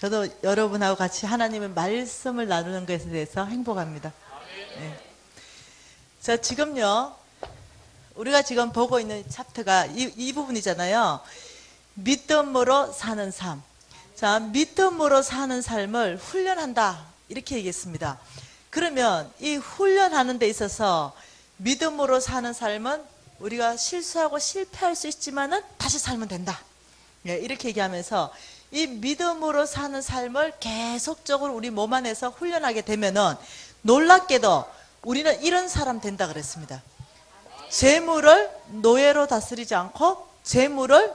저도 여러분하고 같이 하나님의 말씀을 나누는 것에 대해서 행복합니다. 네. 자, 지금요, 우리가 지금 보고 있는 챕터가 이 부분이잖아요. 믿음으로 사는 삶. 자, 믿음으로 사는 삶을 훈련한다. 이렇게 얘기했습니다. 그러면 이 훈련하는 데 있어서 믿음으로 사는 삶은 우리가 실수하고 실패할 수 있지만은 다시 살면 된다. 예, 이렇게 얘기하면서 이 믿음으로 사는 삶을 계속적으로 우리 몸 안에서 훈련하게 되면은 놀랍게도 우리는 이런 사람 된다 그랬습니다. 재물을 노예로 다스리지 않고 재물에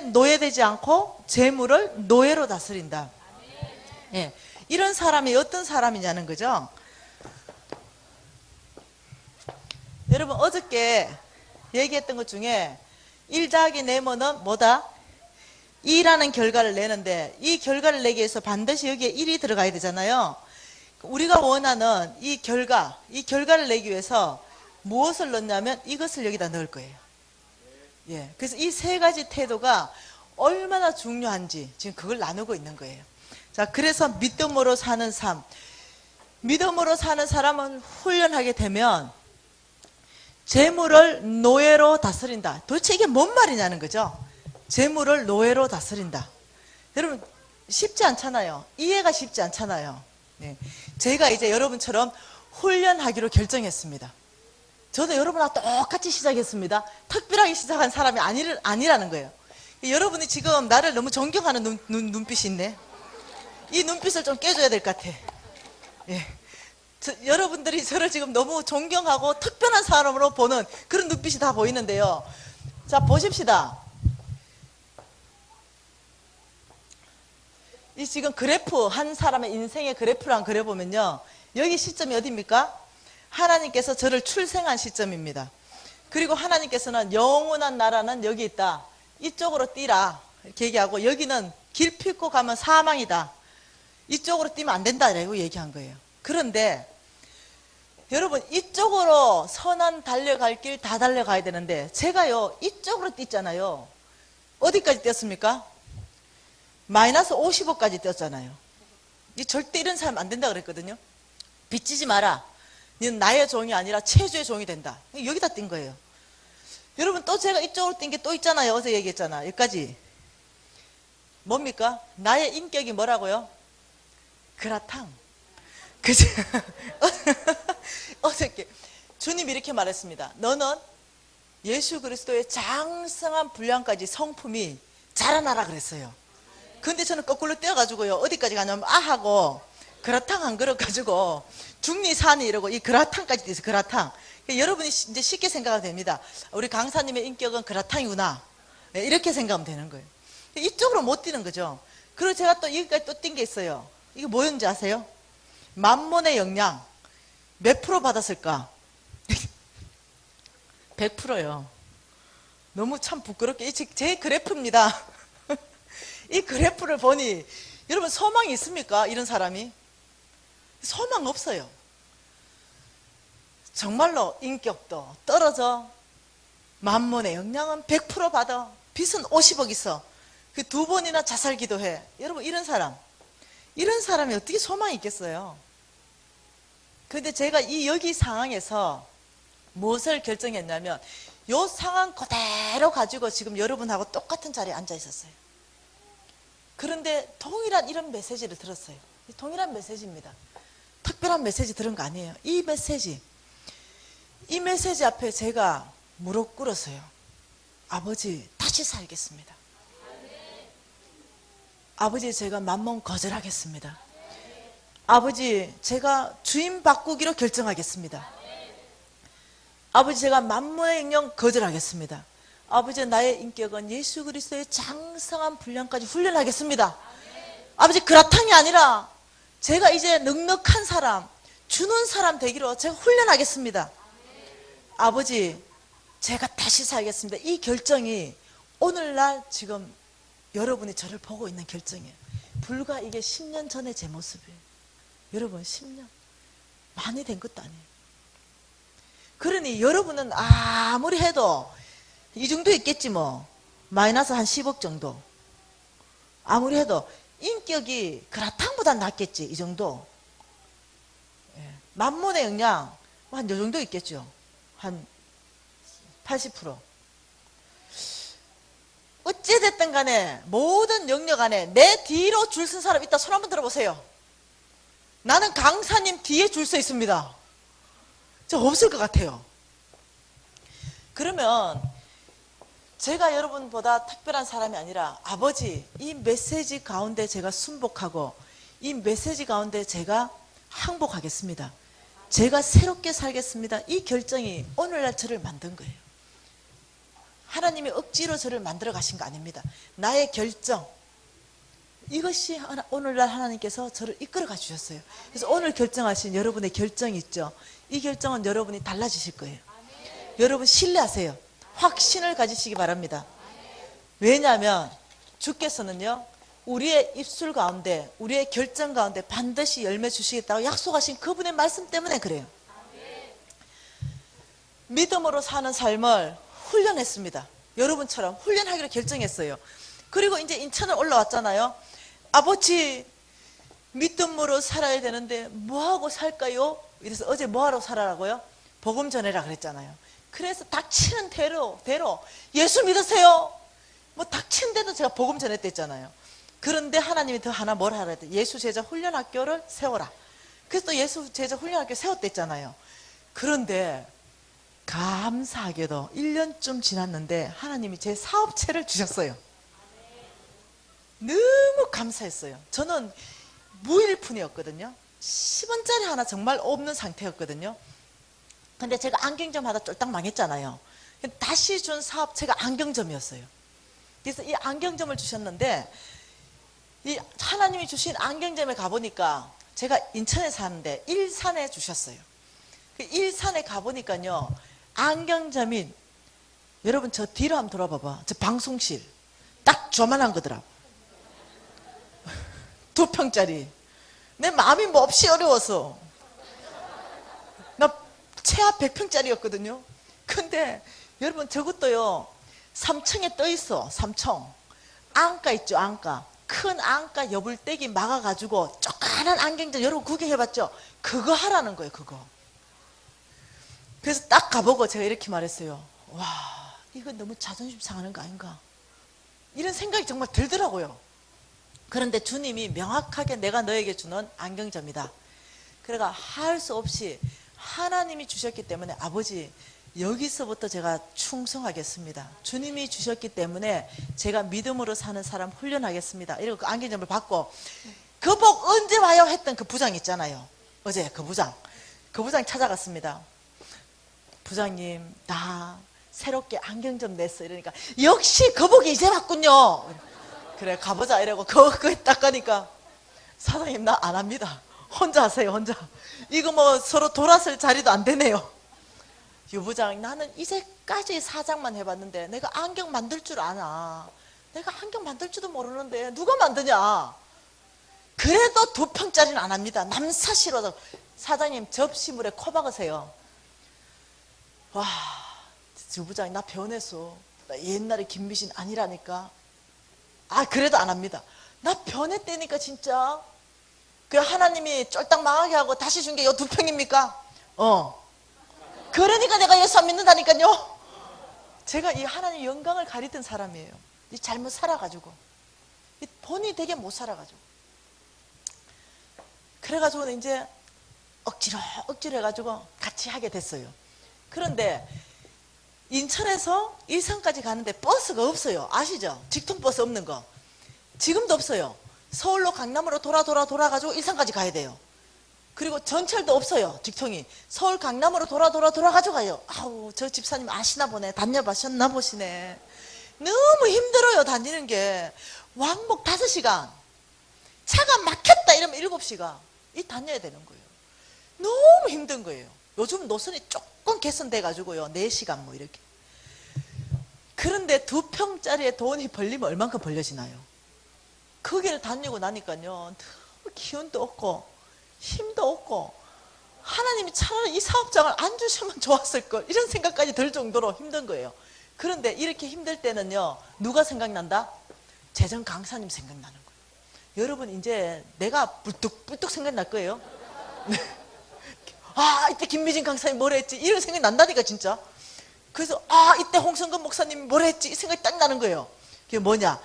노예되지 않고 재물을 노예로 다스린다. 예, 이런 사람이 어떤 사람이냐는 거죠. 여러분 어저께 얘기했던 것 중에 1 더하기 네모는 뭐다? 2라는 결과를 내는데 이 결과를 내기 위해서 반드시 여기에 1이 들어가야 되잖아요. 우리가 원하는 이 결과를 내기 위해서 무엇을 넣냐면 이것을 여기다 넣을 거예요. 예, 그래서 이 세 가지 태도가 얼마나 중요한지 지금 그걸 나누고 있는 거예요. 자, 그래서 믿음으로 사는 삶. 믿음으로 사는 사람은 훈련하게 되면 재물을 노예로 다스린다. 도대체 이게 뭔 말이냐는 거죠. 재물을 노예로 다스린다. 여러분 쉽지 않잖아요. 이해가 쉽지 않잖아요. 네. 제가 이제 여러분처럼 훈련하기로 결정했습니다. 저도 여러분하고 똑같이 시작했습니다. 특별하게 시작한 사람이 아니라는 거예요. 여러분이 지금 나를 너무 존경하는 눈빛이 있네. 이 눈빛을 좀 깨줘야 될 것 같아. 예. 여러분들이 저를 지금 너무 존경하고 특별한 사람으로 보는 그런 눈빛이 다 보이는데요. 자, 보십시다. 이 지금 그래프, 한 사람의 인생의 그래프를 한번 그려보면요. 여기 시점이 어디입니까? 하나님께서 저를 출생한 시점입니다. 그리고 하나님께서는 영원한 나라는 여기 있다. 이쪽으로 뛰라. 이렇게 얘기하고 여기는 길 핍고 가면 사망이다. 이쪽으로 뛰면 안 된다라고 얘기한 거예요. 그런데 여러분 이쪽으로 선한 달려갈 길 다 달려가야 되는데 제가요 이쪽으로 뛰잖아요. 어디까지 뛰었습니까? 마이너스 55까지 뛰었잖아요. 절대 이런 사람 안 된다 그랬거든요. 빚지지 마라. 너는 나의 종이 아니라 체주의 종이 된다. 여기다 뛴 거예요. 여러분 또 제가 이쪽으로 뛴 게 또 있잖아요. 어제 얘기했잖아. 여기까지. 뭡니까? 나의 인격이 뭐라고요? 그라탕. 그죠? 어저께 주님이 이렇게 말했습니다. 너는 예수 그리스도의 장성한 분량까지 성품이 자라나라 그랬어요. 근데 저는 거꾸로 뛰어가지고요. 어디까지 가냐면 하고 그라탕 한 그릇 가지고 중리산이 이러고 이 그라탕까지 뛰어서 그라탕. 여러분이 이제 쉽게 생각하면 됩니다. 우리 강사님의 인격은 그라탕이구나. 이렇게 생각하면 되는 거예요. 이쪽으로 못 뛰는 거죠. 그리고 제가 또 여기까지 또 뛴 게 있어요. 이게 뭐였는지 아세요? 만몬의 영양 몇 프로 받았을까? 100%요. 너무 참 부끄럽게 제 그래프입니다. 이 그래프를 보니 여러분 소망이 있습니까? 이런 사람이? 소망 없어요. 정말로 인격도 떨어져. 만몬의 영양은 100% 받아. 빚은 50억 있어. 그 2번이나 자살 기도해. 여러분 이런 사람이 어떻게 소망이 있겠어요? 근데 제가 여기 상황에서 무엇을 결정했냐면 이 상황 그대로 가지고 지금 여러분하고 똑같은 자리에 앉아 있었어요. 그런데 동일한 이런 메시지를 들었어요. 동일한 메시지입니다. 특별한 메시지 들은 거 아니에요. 이 메시지 앞에 제가 무릎 꿇었어요. 아버지 다시 살겠습니다. 아버지 제가 만몬 거절하겠습니다. 아버지 제가 주인 바꾸기로 결정하겠습니다. 아버지 제가 만몬의 영영 거절하겠습니다. 아버지 나의 인격은 예수 그리스도의 장성한 분량까지 훈련하겠습니다. 아버지 그라탕이 아니라 제가 이제 넉넉한 사람 주는 사람 되기로 제가 훈련하겠습니다. 아버지 제가 다시 살겠습니다. 이 결정이 오늘날 지금 여러분이 저를 보고 있는 결정이에요. 불과 이게 10년 전의 제 모습이에요. 여러분 10년 많이 된 것도 아니에요. 그러니 여러분은 아무리 해도 이 정도 있겠지 뭐. 마이너스 한 10억 정도. 아무리 해도 인격이 그라탕보다 낫겠지, 이 정도. 예. 만문의 영양 한 요 정도 있겠죠. 한 80%. 어찌됐든 간에 모든 영역 안에 내 뒤로 줄 쓴 사람 있다. 손 한번 들어보세요. 나는 강사님 뒤에 줄 서 있습니다. 저 없을 것 같아요. 그러면 제가 여러분보다 특별한 사람이 아니라 아버지, 이 메시지 가운데 제가 순복하고 이 메시지 가운데 제가 항복하겠습니다. 제가 새롭게 살겠습니다. 이 결정이 오늘날 저를 만든 거예요. 하나님이 억지로 저를 만들어 가신 거 아닙니다. 나의 결정, 이것이 오늘날 하나님께서 저를 이끌어 가 주셨어요. 그래서 오늘 결정하신 여러분의 결정이 있죠. 이 결정은 여러분이 달라지실 거예요. 여러분 신뢰하세요. 확신을 가지시기 바랍니다. 왜냐하면 주께서는요, 우리의 입술 가운데, 우리의 결정 가운데 반드시 열매 주시겠다고 약속하신 그분의 말씀 때문에 그래요. 믿음으로 사는 삶을 훈련했습니다. 여러분처럼 훈련하기로 결정했어요. 그리고 이제 인천을 올라왔잖아요. 아버지, 믿음으로 살아야 되는데 뭐하고 살까요? 이래서 어제 뭐하러 살아라고요? 복음 전해라 그랬잖아요. 그래서 닥치는 대로 예수 믿으세요. 뭐 닥치는 대로 제가 복음 전했댔잖아요. 그런데 하나님이 더 하나 뭘 하라 했대? 예수 제자 훈련학교를 세워라. 그래서 또 예수 제자 훈련학교 세웠댔잖아요. 그런데 감사하게도 1년쯤 지났는데 하나님이 제 사업체를 주셨어요. 너무 감사했어요. 저는 무일푼이었거든요. 10원짜리 하나 정말 없는 상태였거든요. 근데 제가 안경점 하다 쫄딱 망했잖아요. 다시 준 사업체가 안경점이었어요. 그래서 이 안경점을 주셨는데, 이 하나님이 주신 안경점에 가보니까, 제가 인천에 사는데 일산에 주셨어요. 그 일산에 가보니까요, 안경점인, 여러분 저 뒤로 한번 돌아봐봐. 저 방송실 딱 저만한 거더라. 2평짜리. 내 마음이 몹시 어려워서 나 최하 100평짜리였거든요. 근데 여러분 저것도요, 3층에 떠 있어. 3층 안가 있죠. 안가, 큰 안가 여불떼기 막아가지고 조그만한 안경점, 여러분 구경해봤죠? 그거 하라는 거예요. 그거. 그래서 딱 가보고 제가 이렇게 말했어요. 와, 이거 너무 자존심 상하는 거 아닌가, 이런 생각이 정말 들더라고요. 그런데 주님이 명확하게 내가 너에게 주는 안경점이다. 그래가 할 수 없이 하나님이 주셨기 때문에 아버지, 여기서부터 제가 충성하겠습니다. 주님이 주셨기 때문에 제가 믿음으로 사는 사람 훈련하겠습니다. 이러고 그 안경점을 받고, 그 복 언제 와요? 했던 그 부장 있잖아요. 어제 그 부장 찾아갔습니다. 부장님, 나 새롭게 안경점 냈어. 이러니까 역시 그 복이 이제 왔군요. 그래 가보자 이러고 그거 딱 가니까, 사장님 나 안 합니다. 혼자 하세요. 혼자. 이거 뭐 서로 돌아설 자리도 안 되네요. 유 부장, 나는 이제까지 사장만 해봤는데 내가 안경 만들 줄 아나? 내가 안경 만들 줄도 모르는데 누가 만드냐? 그래도 2평짜리는 안 합니다. 남사시로. 사장님 접시물에 코 박으세요. 와, 유 부장 나 변했어. 나 옛날에 김미신 아니라니까. 아, 그래도 안 합니다. 나 변했다니까 진짜. 그 하나님이 쫄딱 망하게 하고 다시 준 게 요 2평입니까? 그러니까 내가 예수 안 믿는다니까요. 제가 이 하나님 영광을 가리던 사람이에요. 이 잘못 살아가지고, 이 본이 되게 못 살아가지고, 그래가지고 이제 억지로 해가지고 같이 하게 됐어요. 그런데 인천에서 일산까지 가는데 버스가 없어요. 아시죠? 직통버스 없는 거 지금도 없어요. 서울로 강남으로 돌아가지고 일산까지 가야 돼요. 그리고 전철도 없어요. 직통이 서울 강남으로 돌아가지고 가요. 아우, 저 집사님 아시나 보네. 다녀보셨나 보시네. 너무 힘들어요. 다니는 게 왕복 5시간, 차가 막혔다 이러면 7시간 이 다녀야 되는 거예요. 너무 힘든 거예요. 요즘 노선이 조금 개선돼 가지고요, 4시간 뭐 이렇게. 그런데 2평짜리에 돈이 벌리면 얼만큼 벌려지나요? 거기를 다니고 나니까요, 너무 기운도 없고 힘도 없고, 하나님이 차라리 이 사업장을 안 주시면 좋았을 걸, 이런 생각까지 들 정도로 힘든 거예요. 그런데 이렇게 힘들 때는요, 누가 생각난다? 재정 강사님 생각나는 거예요. 여러분 이제 내가 불뚝불뚝 생각날 거예요. 아, 이때 김미진 강사님 뭐라 했지? 이런 생각이 난다니까 진짜. 그래서 아, 이때 홍성근 목사님이 뭐라 했지? 이 생각이 딱 나는 거예요. 그게 뭐냐?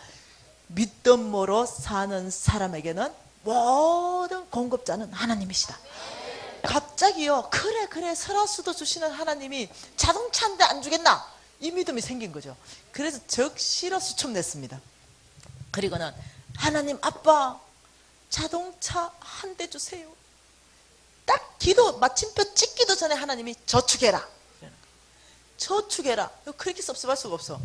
믿음으로 사는 사람에게는 모든 공급자는 하나님이시다. 갑자기요, 그래 설화수도 주시는 하나님이 자동차 한 대 안 주겠나? 이 믿음이 생긴 거죠. 그래서 적시로 수첩냈습니다. 그리고는 하나님 아빠 자동차 한 대 주세요. 딱 기도 마침표 찍기도 전에 하나님이 저축해라. 저축해라. 그렇게 섭섭할 수가 없어.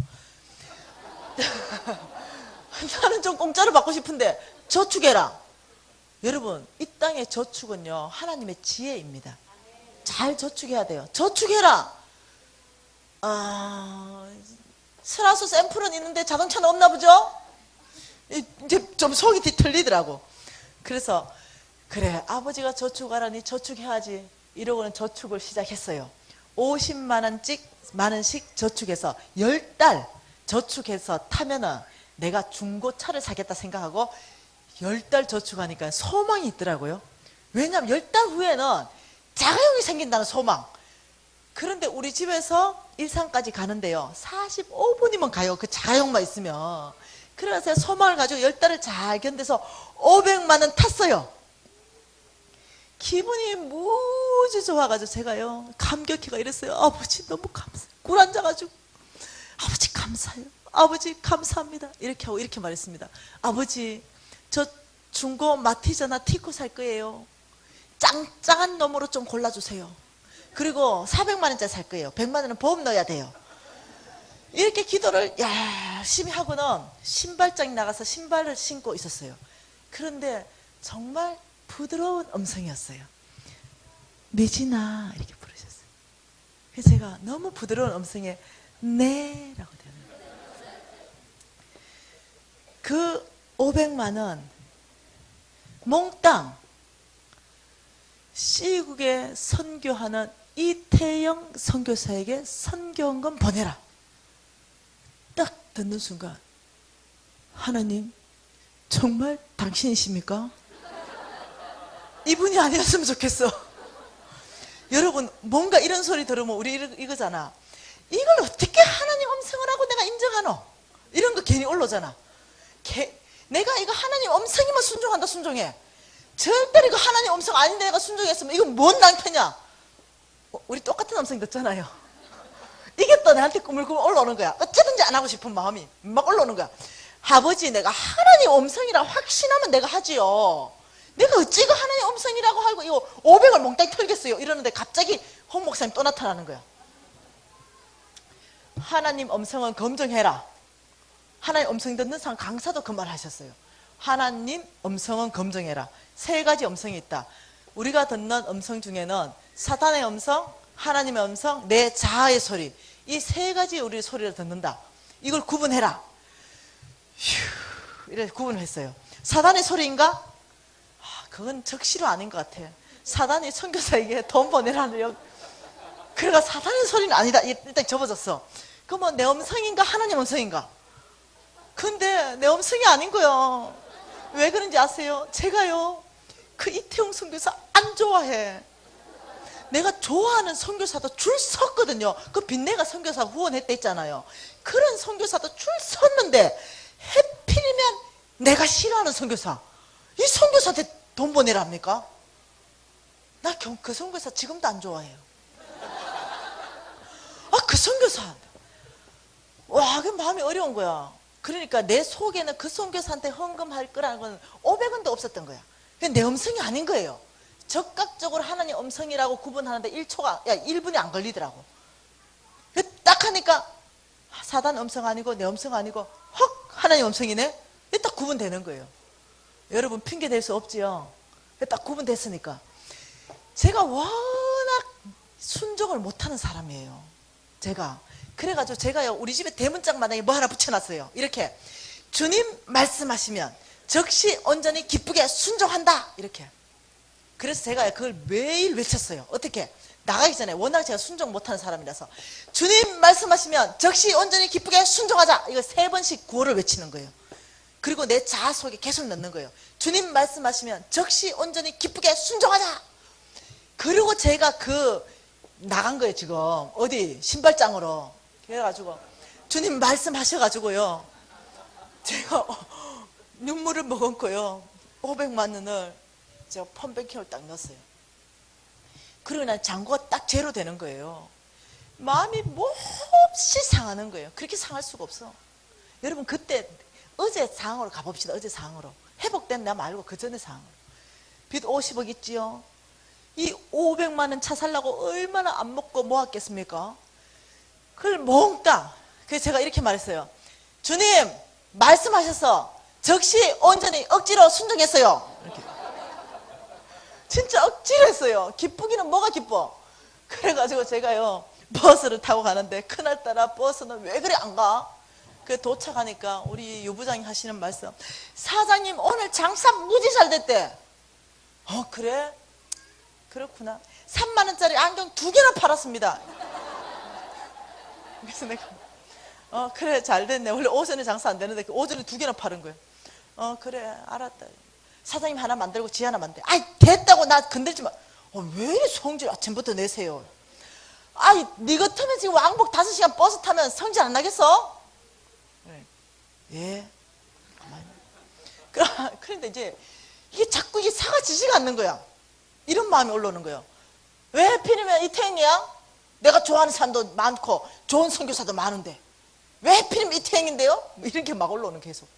나는 좀 공짜로 받고 싶은데 저축해라. 여러분, 이 땅의 저축은요 하나님의 지혜입니다. 잘 저축해야 돼요. 저축해라. 설화수 샘플은 있는데 자동차는 없나 보죠? 이제 좀 속이 뒤틀리더라고. 그래서 그래, 아버지가 저축하라니 저축해야지 이러고는 저축을 시작했어요. 50만 원씩 저축해서 10달 저축해서 타면은 내가 중고차를 사겠다 생각하고 10달 저축하니까 소망이 있더라고요. 왜냐하면 10달 후에는 자가용이 생긴다는 소망. 그런데 우리 집에서 일산까지 가는데요 45분이면 가요. 그 자가용만 있으면. 그래서 소망을 가지고 10달을 잘 견뎌서 500만 원 탔어요. 기분이 무지 좋아가지고 제가요 감격해가 이랬어요. 아버지 너무 감사해요. 굴 앉아가지고 아버지 감사해요. 아버지 감사합니다. 이렇게 하고 이렇게 말했습니다. 아버지 저 중고 마티즈나 티코 살 거예요. 짱짱한 놈으로 좀 골라주세요. 그리고 400만 원짜리 살 거예요. 100만 원은 보험 넣어야 돼요. 이렇게 기도를 열심히 하고는 신발장에 나가서 신발을 신고 있었어요. 그런데 정말 부드러운 음성이었어요. 미진아 이렇게 부르셨어요. 그래서 제가 너무 부드러운 음성에 네 라고 되는 거예요. 그 500만 원 몽땅 C국에 선교하는 이태영 선교사에게 선교원금 보내라. 딱 듣는 순간 하나님 정말 당신이십니까? 이분이 아니었으면 좋겠어. 여러분 뭔가 이런 소리 들으면 우리 이거잖아. 이걸 어떻게 하나님 음성을 하고 내가 인정하노? 이런 거 괜히 올라오잖아. 내가 이거 하나님 음성이면 순종한다. 순종해. 절대로 이거 하나님 음성 아닌데 내가 순종했으면 이건 뭔 낭패냐? 우리 똑같은 음성 듣잖아요. 이게 또 나한테 꾸물꾸물 올라오는 거야. 어쩌든지 안 하고 싶은 마음이 막 올라오는 거야. 아버지 내가 하나님 음성이라 확신하면 내가 하지요. 내가 어찌 이거 하나님 음성이라고 하고 이거 500을 몽땅 털겠어요. 이러는데 갑자기 홍 목사님 또 나타나는 거야. 하나님 음성은 검증해라. 하나님 음성 듣는 사람 강사도 그 말 하셨어요. 하나님 음성은 검증해라. 세 가지 음성이 있다. 우리가 듣는 음성 중에는 사탄의 음성, 하나님의 음성, 내 자아의 소리. 이 세 가지 우리 소리를 듣는다. 이걸 구분해라. 휴, 이렇게 구분을 했어요. 사탄의 소리인가? 그건 적시로 아닌 것 같아. 사탄이 선교사에게 돈 보내라는. 그러니까 사탄의 소리는 아니다. 일단 접어졌어. 그러면 내 음성인가 하나님 음성인가? 근데 내 음성이 아닌 거예요. 왜 그런지 아세요? 제가요 그 이태용 선교사 안 좋아해. 내가 좋아하는 선교사도 줄 섰거든요. 그 빈내가 선교사 후원했다 했잖아요. 그런 선교사도 줄 섰는데 해필이면 내가 싫어하는 선교사, 이 선교사한테 돈 보내랍니까? 나 그 선교사 지금도 안 좋아해요. 그 선교사 와, 그 마음이 어려운 거야. 그러니까 내 속에는 그 선교사한테 헌금할 거라는 건 500원도 없었던 거야. 내 음성이 아닌 거예요. 적극적으로 하나님 음성이라고 구분하는데 1분이 안 걸리더라고. 딱 하니까 사단 음성 아니고 내 음성 아니고 헉 하나님 음성이네. 딱 구분되는 거예요. 여러분 핑계 댈 수 없지요. 딱 구분됐으니까. 제가 워낙 순종을 못하는 사람이에요. 제가 그래가지고 제가요 우리 집에 대문짝마당에 뭐 하나 붙여놨어요. 이렇게 주님 말씀하시면 즉시 온전히 기쁘게 순종한다. 이렇게. 그래서 제가 그걸 매일 외쳤어요. 어떻게? 나가기 전에. 워낙 제가 순종 못하는 사람이라서 주님 말씀하시면 즉시 온전히 기쁘게 순종하자. 이거 3번씩 구호를 외치는 거예요. 그리고 내 자아 속에 계속 넣는 거예요. 주님 말씀하시면 적시 온전히 기쁘게 순종하자. 그리고 제가 나간 거예요. 지금 어디 신발장으로. 그래가지고 주님 말씀하셔가지고요, 제가 눈물을 머금고요 500만 원을 제가 펀뱅킹을 딱 넣었어요. 그러고 난 잔고가 딱 제로 되는 거예요. 마음이 몹시 상하는 거예요. 그렇게 상할 수가 없어. 여러분, 그때 어제 상황으로 가봅시다. 어제 상황으로. 회복된 나 말고 그 전에 상황으로. 빚 50억 있지요. 이 500만 원 차 살라고 얼마나 안 먹고 모았겠습니까? 그걸 몽땅. 그래서 제가 이렇게 말했어요. 주님 말씀하셔서 적시 온전히 억지로 순종했어요. 이렇게. 진짜 억지로 했어요. 기쁘기는 뭐가 기뻐. 그래가지고 제가요 버스를 타고 가는데, 그날따라 버스는 왜 그래 안 가? 그 도착하니까 우리 유부장이 하시는 말씀, 사장님 오늘 장사 무지 잘 됐대. 그래? 그렇구나. 3만 원짜리 안경 2개나 팔았습니다. 그래서 내가 그래 잘 됐네. 원래 오전에 장사 안 되는데 오전에 2개나 파는 거예요. 그래 알았다. 사장님 하나 만들고 지 하나 만들. 아이 됐다고 나 건들지 마. 왜 이리 성질 아침부터 내세요? 아이 네 같으면 지금 왕복 5시간 버스 타면 성질 안 나겠어? 네. 예. 그런데 이제 이게 자꾸 이게 사가 지지가 않는 거야. 이런 마음이 올라오는 거예요. 왜 하필이면 이태행이야? 내가 좋아하는 사람도 많고 좋은 선교사도 많은데 왜 하필이면 이태행인데요? 이런 게 막 올라오는, 계속.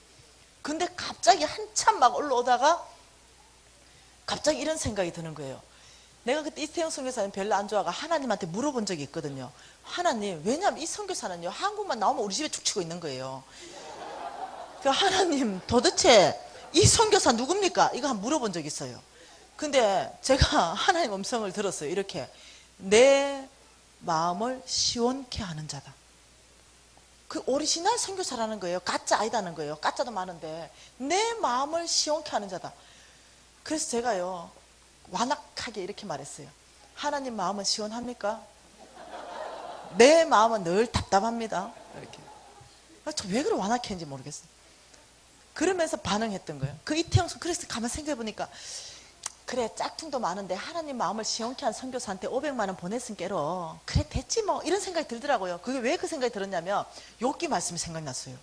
근데 갑자기 한참 막 올라오다가 갑자기 이런 생각이 드는 거예요. 내가 그때 이태영 선교사는 별로 안 좋아하고 하나님한테 물어본 적이 있거든요. 하나님, 왜냐하면 이 선교사는요 한국만 나오면 우리 집에 축치고 있는 거예요. 그 하나님 도대체 이 선교사 누굽니까? 이거 한번 물어본 적이 있어요. 근데 제가 하나님 음성을 들었어요. 이렇게, 내 마음을 시원케 하는 자다. 그 오리지널 선교사라는 거예요. 가짜 아니다는 거예요. 가짜도 많은데 내 마음을 시원케 하는 자다. 그래서 제가요 완악하게 이렇게 말했어요. 하나님 마음은 시원합니까? 내 마음은 늘 답답합니다. 이렇게. 저 왜 그렇게 완악했는지 모르겠어요. 그러면서 반응했던 거예요. 그 이태영 선, 그래서 가만 생각해보니까 그래 짝퉁도 많은데 하나님 마음을 시원케 한 선교사한테 500만 원 보냈은 게로 그래 됐지 뭐, 이런 생각이 들더라고요. 그게 왜 그 생각이 들었냐면 욥기 말씀이 생각났어요.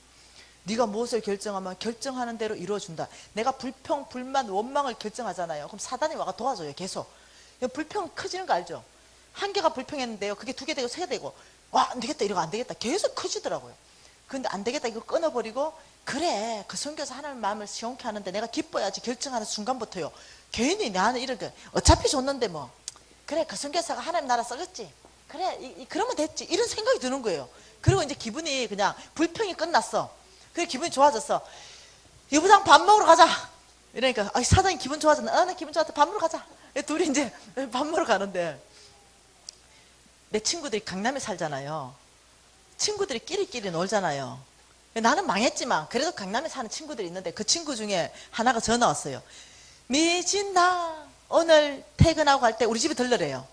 네가 무엇을 결정하면 결정하는 대로 이루어준다. 내가 불평, 불만, 원망을 결정하잖아요. 그럼 사단이 와가 도와줘요. 계속. 불평 커지는 거 알죠? 한 개가 불평했는데요, 그게 2개 되고 3개 되고, 와 안 되겠다, 이러고 안 되겠다, 계속 커지더라고요. 근데 안 되겠다 이거 끊어버리고, 그래 그 선교사 하나님 마음을 시원케 하는데 내가 기뻐야지 결정하는 순간부터요 괜히 나는 이렇게 어차피 줬는데 뭐 그래 그 선교사가 하나님 나라 썩었지, 그래 그러면 됐지, 이런 생각이 드는 거예요. 그리고 이제 기분이 그냥 불평이 끝났어. 그래 기분이 좋아졌어. 유부장 밥 먹으러 가자. 이러니까 사장님 기분 좋아졌네. 나 기분 좋았다, 밥 먹으러 가자. 둘이 이제 밥 먹으러 가는데, 내 친구들이 강남에 살잖아요. 친구들이 끼리끼리 놀잖아요. 나는 망했지만 그래도 강남에 사는 친구들이 있는데, 그 친구 중에 하나가 전화 왔어요. 미진아 오늘 퇴근하고 갈 때 우리 집에 들르래요.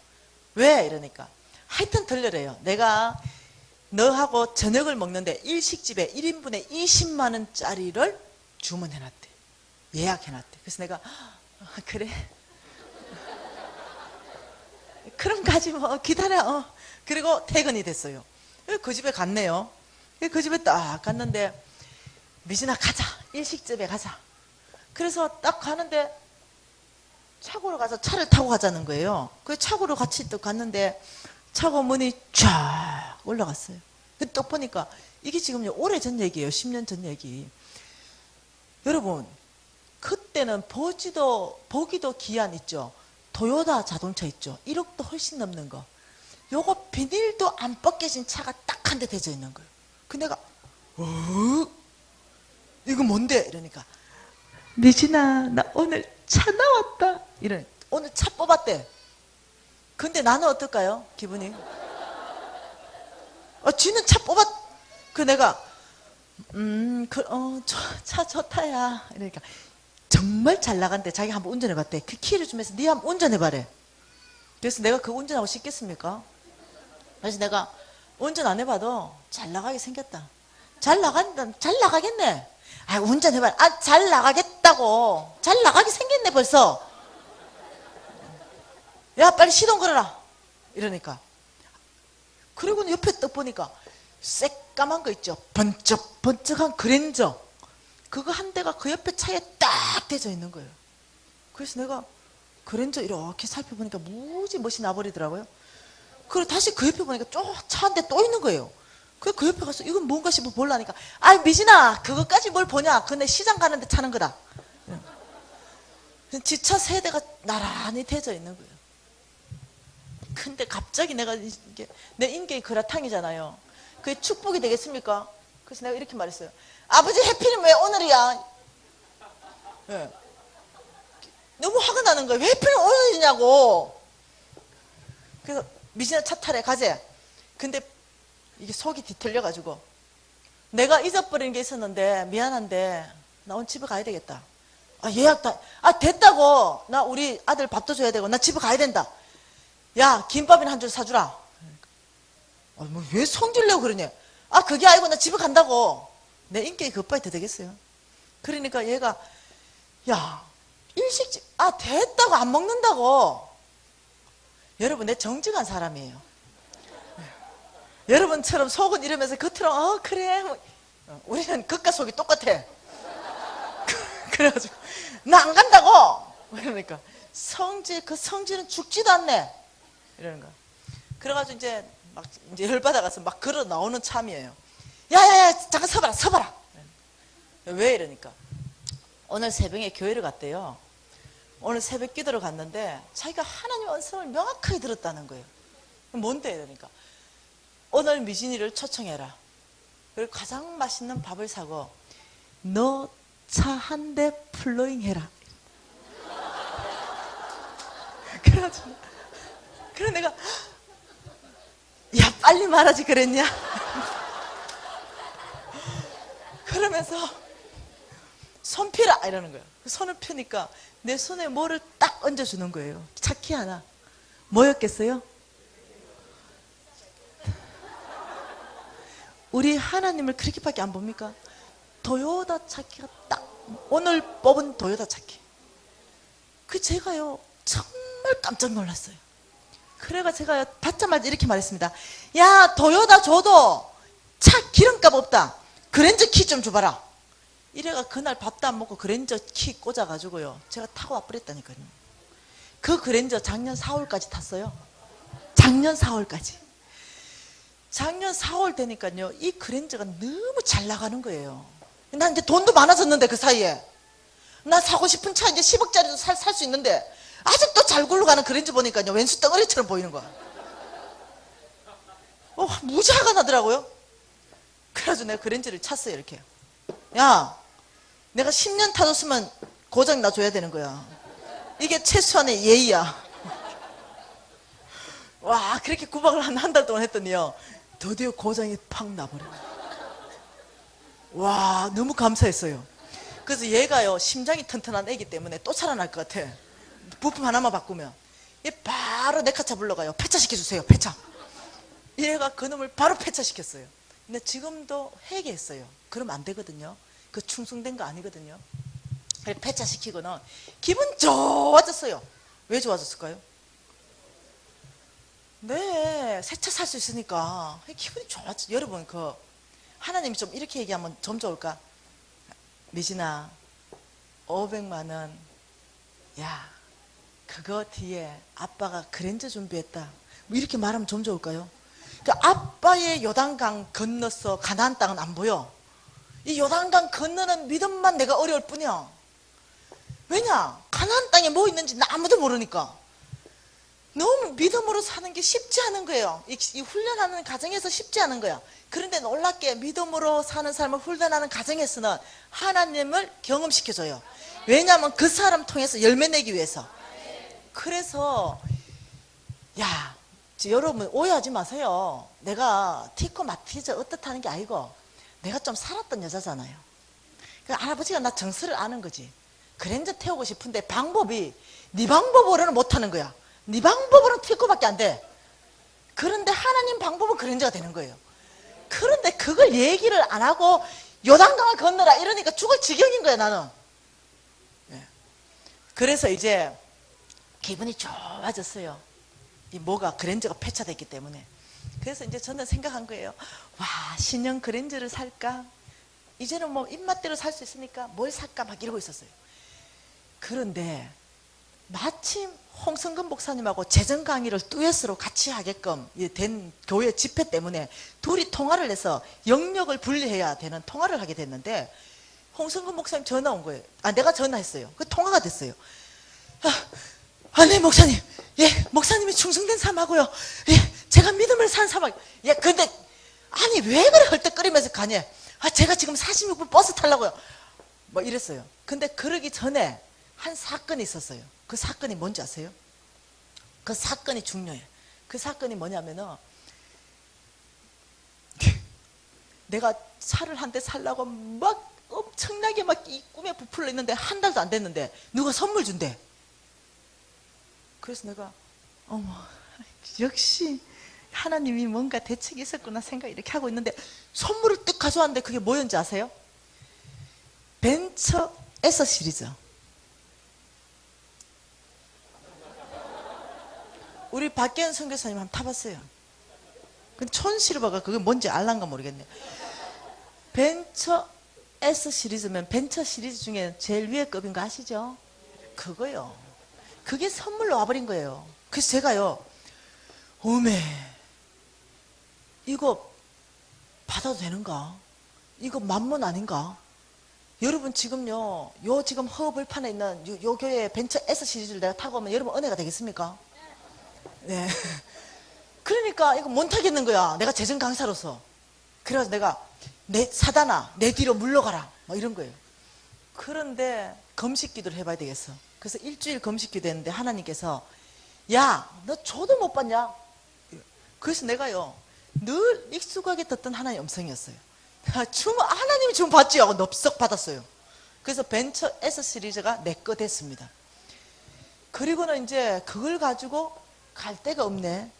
왜? 이러니까 하여튼 들르래요. 내가 너하고 저녁을 먹는데 일식집에 1인분에 20만 원짜리를 주문해놨대. 예약해놨대. 그래서 내가 그래 그럼 가지 뭐, 기다려. 그리고 퇴근이 됐어요. 그 집에 갔네요. 그 집에 딱 갔는데, 미진아 가자, 일식집에 가자. 그래서 딱 가는데 차고로 가서 차를 타고 가자는 거예요. 그 차고로 같이 또 갔는데 차고 문이 쫙 올라갔어요. 딱 보니까 이게 지금 오래전 얘기예요. 10년 전 얘기. 여러분, 그때는 보기도 기한 있죠. 도요타 자동차 있죠. 1억도 훨씬 넘는 거. 요거 비닐도 안 벗겨진 차가 딱 한 대 대져 있는 거예요. 그 내가 이거 뭔데? 이러니까 미진아 나 오늘 차 나왔다. 이래. 오늘 차 뽑았대. 근데 나는 어떨까요? 기분이? 쥐는 차 뽑았. 그 내가 차 좋다야. 이러니까 정말 잘 나간대. 자기 한번 운전해봤대. 그 키를 주면서 네 한번 운전해봐래. 그래서 내가 그 운전하고 싶겠습니까? 그래서 내가 운전 안 해봐도 잘 나가게 생겼다. 잘 나가겠네. 아, 운전해봐라. 아, 잘 나가겠다고. 잘 나가게 생겼네 벌써. 야, 빨리 시동 걸어라. 이러니까. 그리고 옆에 딱 보니까 새까만 거 있죠. 번쩍번쩍한 그랜저. 그거 한 대가 그 옆에 차에 딱 대져 있는 거예요. 그래서 내가 그랜저 이렇게 살펴보니까 무지 멋이 나버리더라고요. 그리고 다시 그 옆에 보니까 차 한 대 또 있는 거예요. 그 옆에 가서 이건 뭔가 싶어 보려니까, 아이 미진아, 그것까지 뭘 보냐. 그내 시장 가는데 차는 거다. 지차 세 대가 나란히 대져 있는 거예요. 근데 갑자기 내가 이게 내 인격이 그라탕이잖아요. 그게 축복이 되겠습니까? 그래서 내가 이렇게 말했어요. 아버지 해필은 왜 오늘이야? 네. 너무 화가 나는 거예요. 왜 해필은 오늘이냐고. 그래서 미진아 차 타래 가재. 근데 이게 속이 뒤틀려가지고 내가 잊어버린 게 있었는데 미안한데 나 오늘 집에 가야 되겠다. 아, 예약 다, 아, 됐다고. 나 우리 아들 밥도 줘야 되고 나 집에 가야 된다. 야, 김밥이나 한 줄 사주라. 아, 뭐 왜 성질내고 그러냐. 아, 그게 아니고 나 집에 간다고. 내 인격이 급하게 더 되겠어요. 그러니까 얘가, 야, 일식집, 아, 됐다고 안 먹는다고. 여러분, 내 정직한 사람이에요. 여러분처럼 속은 이러면서 겉으로 그래 뭐, 우리는 겉과 속이 똑같아. 그래가지고 나 안 간다고. 그러니까 그 성질은 죽지도 않네 이러는 거야. 그래가지고 이제 막 이제 열받아가서 막 걸어 나오는 참이에요. 야야야, 잠깐 서봐라. 왜 이러니까 오늘 새벽에 교회를 갔대요. 오늘 새벽 기도를 갔는데 자기가 하나님의 음성을 명확하게 들었다는 거예요. 뭔데 이러니까 오늘 미진이를 초청해라. 그리고 가장 맛있는 밥을 사고 너 차 한 대 플로잉 해라. 그래가지고 그래 내가 야 빨리 말하지 그랬냐. 그러면서 손 펴라 이러는 거예요. 손을 펴니까 내 손에 뭐를 딱 얹어주는 거예요. 차키 하나. 뭐였겠어요? 우리 하나님을 그렇게밖에 안 봅니까? 도요타 차키가 딱 오늘 뽑은 도요타 차키. 그 제가요 정말 깜짝 놀랐어요. 그래가 제가 받자마자 이렇게 말했습니다. 야, 도요타 줘도 차 기름값 없다. 그랜저 키 좀 줘봐라. 이래가 그날 밥도 안 먹고 그랜저 키 꽂아가지고요 제가 타고 와버렸다니까요. 그 그랜저 작년 4월까지 탔어요. 작년 4월까지. 작년 4월 되니까요 이 그랜저가 너무 잘 나가는 거예요. 난 이제 돈도 많아졌는데 그 사이에 나 사고 싶은 차 이제 10억짜리도 살 수 있는데 아직도 잘 굴러가는 그랜저 보니까요 왼수 덩어리처럼 보이는 거야. 무지 화가 나더라고요. 그래가지고 내가 그랜저를 찼어요. 이렇게, 야, 내가 10년 타줬으면 고장 나줘야 되는 거야. 이게 최소한의 예의야. 와, 그렇게 구박을 한 달 동안 했더니요 드디어 고장이 팍 나버려요. 와, 너무 감사했어요. 그래서 얘가요 심장이 튼튼한 애기 때문에 또 살아날 것 같아. 부품 하나만 바꾸면. 얘 바로 내 카 차 불러가요. 폐차시켜주세요. 폐차. 얘가 그놈을 바로 폐차시켰어요. 근데 지금도 회개했어요. 그러면 안 되거든요. 그 충성된 거 아니거든요. 폐차시키고는 기분 좋아졌어요. 왜 좋아졌을까요? 네, 새 차 살 수 있으니까 기분이 좋았죠. 여러분, 하나님이 좀 이렇게 얘기하면 좀 좋을까? 미진아, 500만 원, 야, 그거 뒤에 아빠가 그랜저 준비했다. 뭐 이렇게 말하면 좀 좋을까요? 그 아빠의 요단강 건너서 가나안 땅은 안 보여. 이 요단강 건너는 믿음만 내가 어려울 뿐이야. 왜냐? 가나안 땅에 뭐 있는지 나 아무도 모르니까. 너무 믿음으로 사는 게 쉽지 않은 거예요. 이 훈련하는 과정에서 쉽지 않은 거야. 그런데 놀랍게 믿음으로 사는 삶을 훈련하는 과정에서는 하나님을 경험시켜줘요. 왜냐하면 그 사람 통해서 열매 내기 위해서. 그래서 야, 여러분 오해하지 마세요. 내가 티코 마티즈 어떻다는 게 아니고 내가 좀 살았던 여자잖아요. 그 할아버지가 나 정서를 아는 거지. 그랜저 태우고 싶은데 방법이 네 방법으로는 못하는 거야. 네 방법으로는 티코밖에 안 돼. 그런데 하나님 방법은 그랜저가 되는 거예요. 그런데 그걸 얘기를 안 하고 요단강을 건너라 이러니까 죽을 지경인 거야 나는. 예. 그래서 이제 기분이 좋아졌어요. 이 뭐가 그랜저가 폐차됐기 때문에. 그래서 이제 저는 생각한 거예요. 와, 신형 그랜저를 살까? 이제는 뭐 입맛대로 살 수 있으니까 뭘 살까 막 이러고 있었어요. 그런데 마침 홍성근 목사님하고 재정 강의를 듀엣으로 같이 하게끔 된 교회 집회 때문에 둘이 통화를 해서 영역을 분리해야 되는 통화를 하게 됐는데, 홍성근 목사님 전화 온 거예요. 내가 전화했어요. 그 통화가 됐어요. 네 목사님, 예, 목사님이 충성된 사람하고요, 예, 제가 믿음을 산 사람, 예, 근데 아니 왜 그래 헐떡거리면서 가냐? 제가 지금 46분 버스 타려고요, 뭐 이랬어요. 근데 그러기 전에 한 사건이 있었어요. 그 사건이 뭔지 아세요? 그 사건이 중요해요. 그 사건이 뭐냐면은, 내가 차를 한 대 살라고 막 엄청나게 막 이 꿈에 부풀려 있는데 한 달도 안 됐는데 누가 선물 준대. 그래서 내가 어머, 역시 하나님이 뭔가 대책이 있었구나 생각 이렇게 하고 있는데, 선물을 뜩 가져왔는데 그게 뭐였는지 아세요? 벤처 S 시리즈. 우리 박계현 선교사님 한번 타봤어요. 근데 촌실버가 그게 뭔지 알란가 모르겠네. 벤처 S 시리즈면 벤처 시리즈 중에 제일 위에 급인 거 아시죠? 그거요. 그게 선물로 와버린 거예요. 그래서 제가요, 오메, 이거 받아도 되는가? 이거 만문 아닌가? 여러분 지금요, 지금 허벌판에 있는 요 교회 벤처 S 시리즈를 내가 타고 오면 여러분 은혜가 되겠습니까? 네. 그러니까 이거 못 타겠는 거야, 내가 재정 강사로서. 그래서 내가 사단아 내 뒤로 물러가라 뭐 이런 거예요. 그런데 금식 기도를 해봐야 되겠어. 그래서 일주일 금식 기도 했는데 하나님께서, 야, 너 줘도 못 받냐? 그래서 내가요, 늘 익숙하게 듣던 하나님의 음성이었어요. 하나님이 주면 받지 하고 넙석 받았어요. 그래서 벤처 S 시리즈가 내 거 됐습니다. 그리고는 이제 그걸 가지고 갈 데가 없네.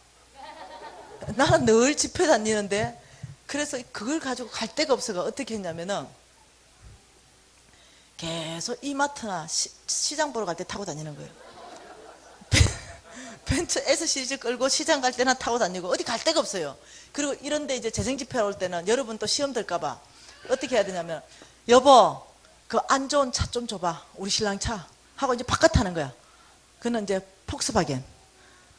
나는 늘 집회 다니는데, 그래서 그걸 가지고 갈 데가 없어가 어떻게 했냐면은, 계속 이마트나 시장 보러 갈 때 타고 다니는 거예요. 벤처 S 시리즈 끌고 시장 갈 때나 타고 다니고, 어디 갈 데가 없어요. 그리고 이런데 이제 재정 집회 올 때는 여러분 또 시험 들까봐 어떻게 해야 되냐면, 여보 그 안 좋은 차 좀 줘봐, 우리 신랑 차 하고 이제 바깥 타는 거야. 그는 이제 폭스바겐.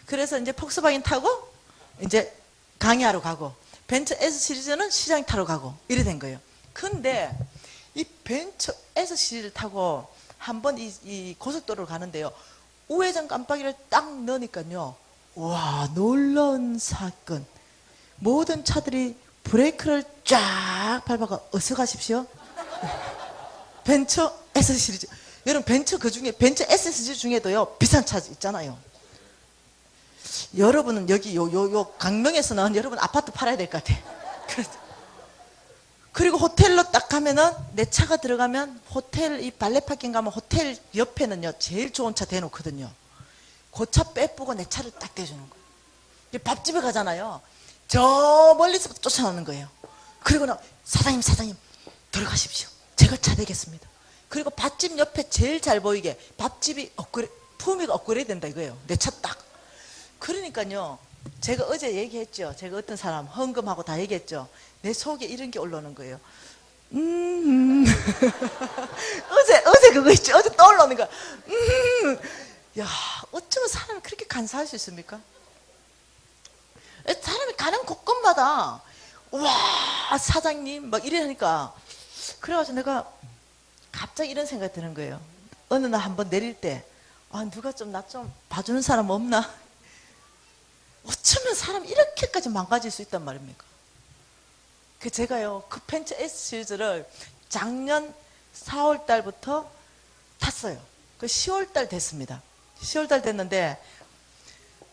그래서 이제 폭스바겐 타고 이제 강의하러 가고, 벤처 S 시리즈는 시장 타러 가고 이래 된 거예요. 근데 이 벤처 S 시리즈를 타고 한번 이 고속도로를 가는데요, 우회전 깜빡이를 딱 넣으니까요, 와, 놀라운 사건. 모든 차들이 브레이크를 쫙 밟아가 어서 가십시오. 벤처 S 시리즈. 여러분 벤처 벤처 S 시리즈 중에도요 비싼 차 있잖아요. 여러분은 여기 요 강명에서는 여러분 아파트 팔아야 될 것 같아. 그리고 호텔로 딱 가면은, 내 차가 들어가면 호텔, 이 발레 파킹 가면 호텔 옆에는요 제일 좋은 차 대놓거든요. 그 차 빼쁘고 내 차를 딱 대주는 거예요. 밥집에 가잖아요, 저 멀리서부터 쫓아오는 거예요. 그리고는 사장님 들어가십시오, 제가 차 대겠습니다. 그리고 밥집 옆에 제일 잘 보이게 밥집이 품위가 업그레이드 된다 이거예요, 내 차 딱. 그러니까요, 제가 어제 얘기했죠. 제가 어떤 사람 헌금하고 다 얘기했죠. 내 속에 이런 게 올라오는 거예요. 어제 그거 있죠. 어제 떠올라오는 거야. 야, 어쩌면 사람이 그렇게 간사할 수 있습니까? 사람이 가는 곳곳마다 와, 사장님 막 이러니까, 그래가지고 내가 갑자기 이런 생각이 드는 거예요. 어느 날 한번 내릴 때, 누가 좀 나 좀 봐주는 사람 없나? 어쩌면 사람이 이렇게까지 망가질 수 있단 말입니까? 제가요, 그 벤처 S 시리즈를 작년 4월 달부터 탔어요. 그 10월 달 됐습니다. 10월 달 됐는데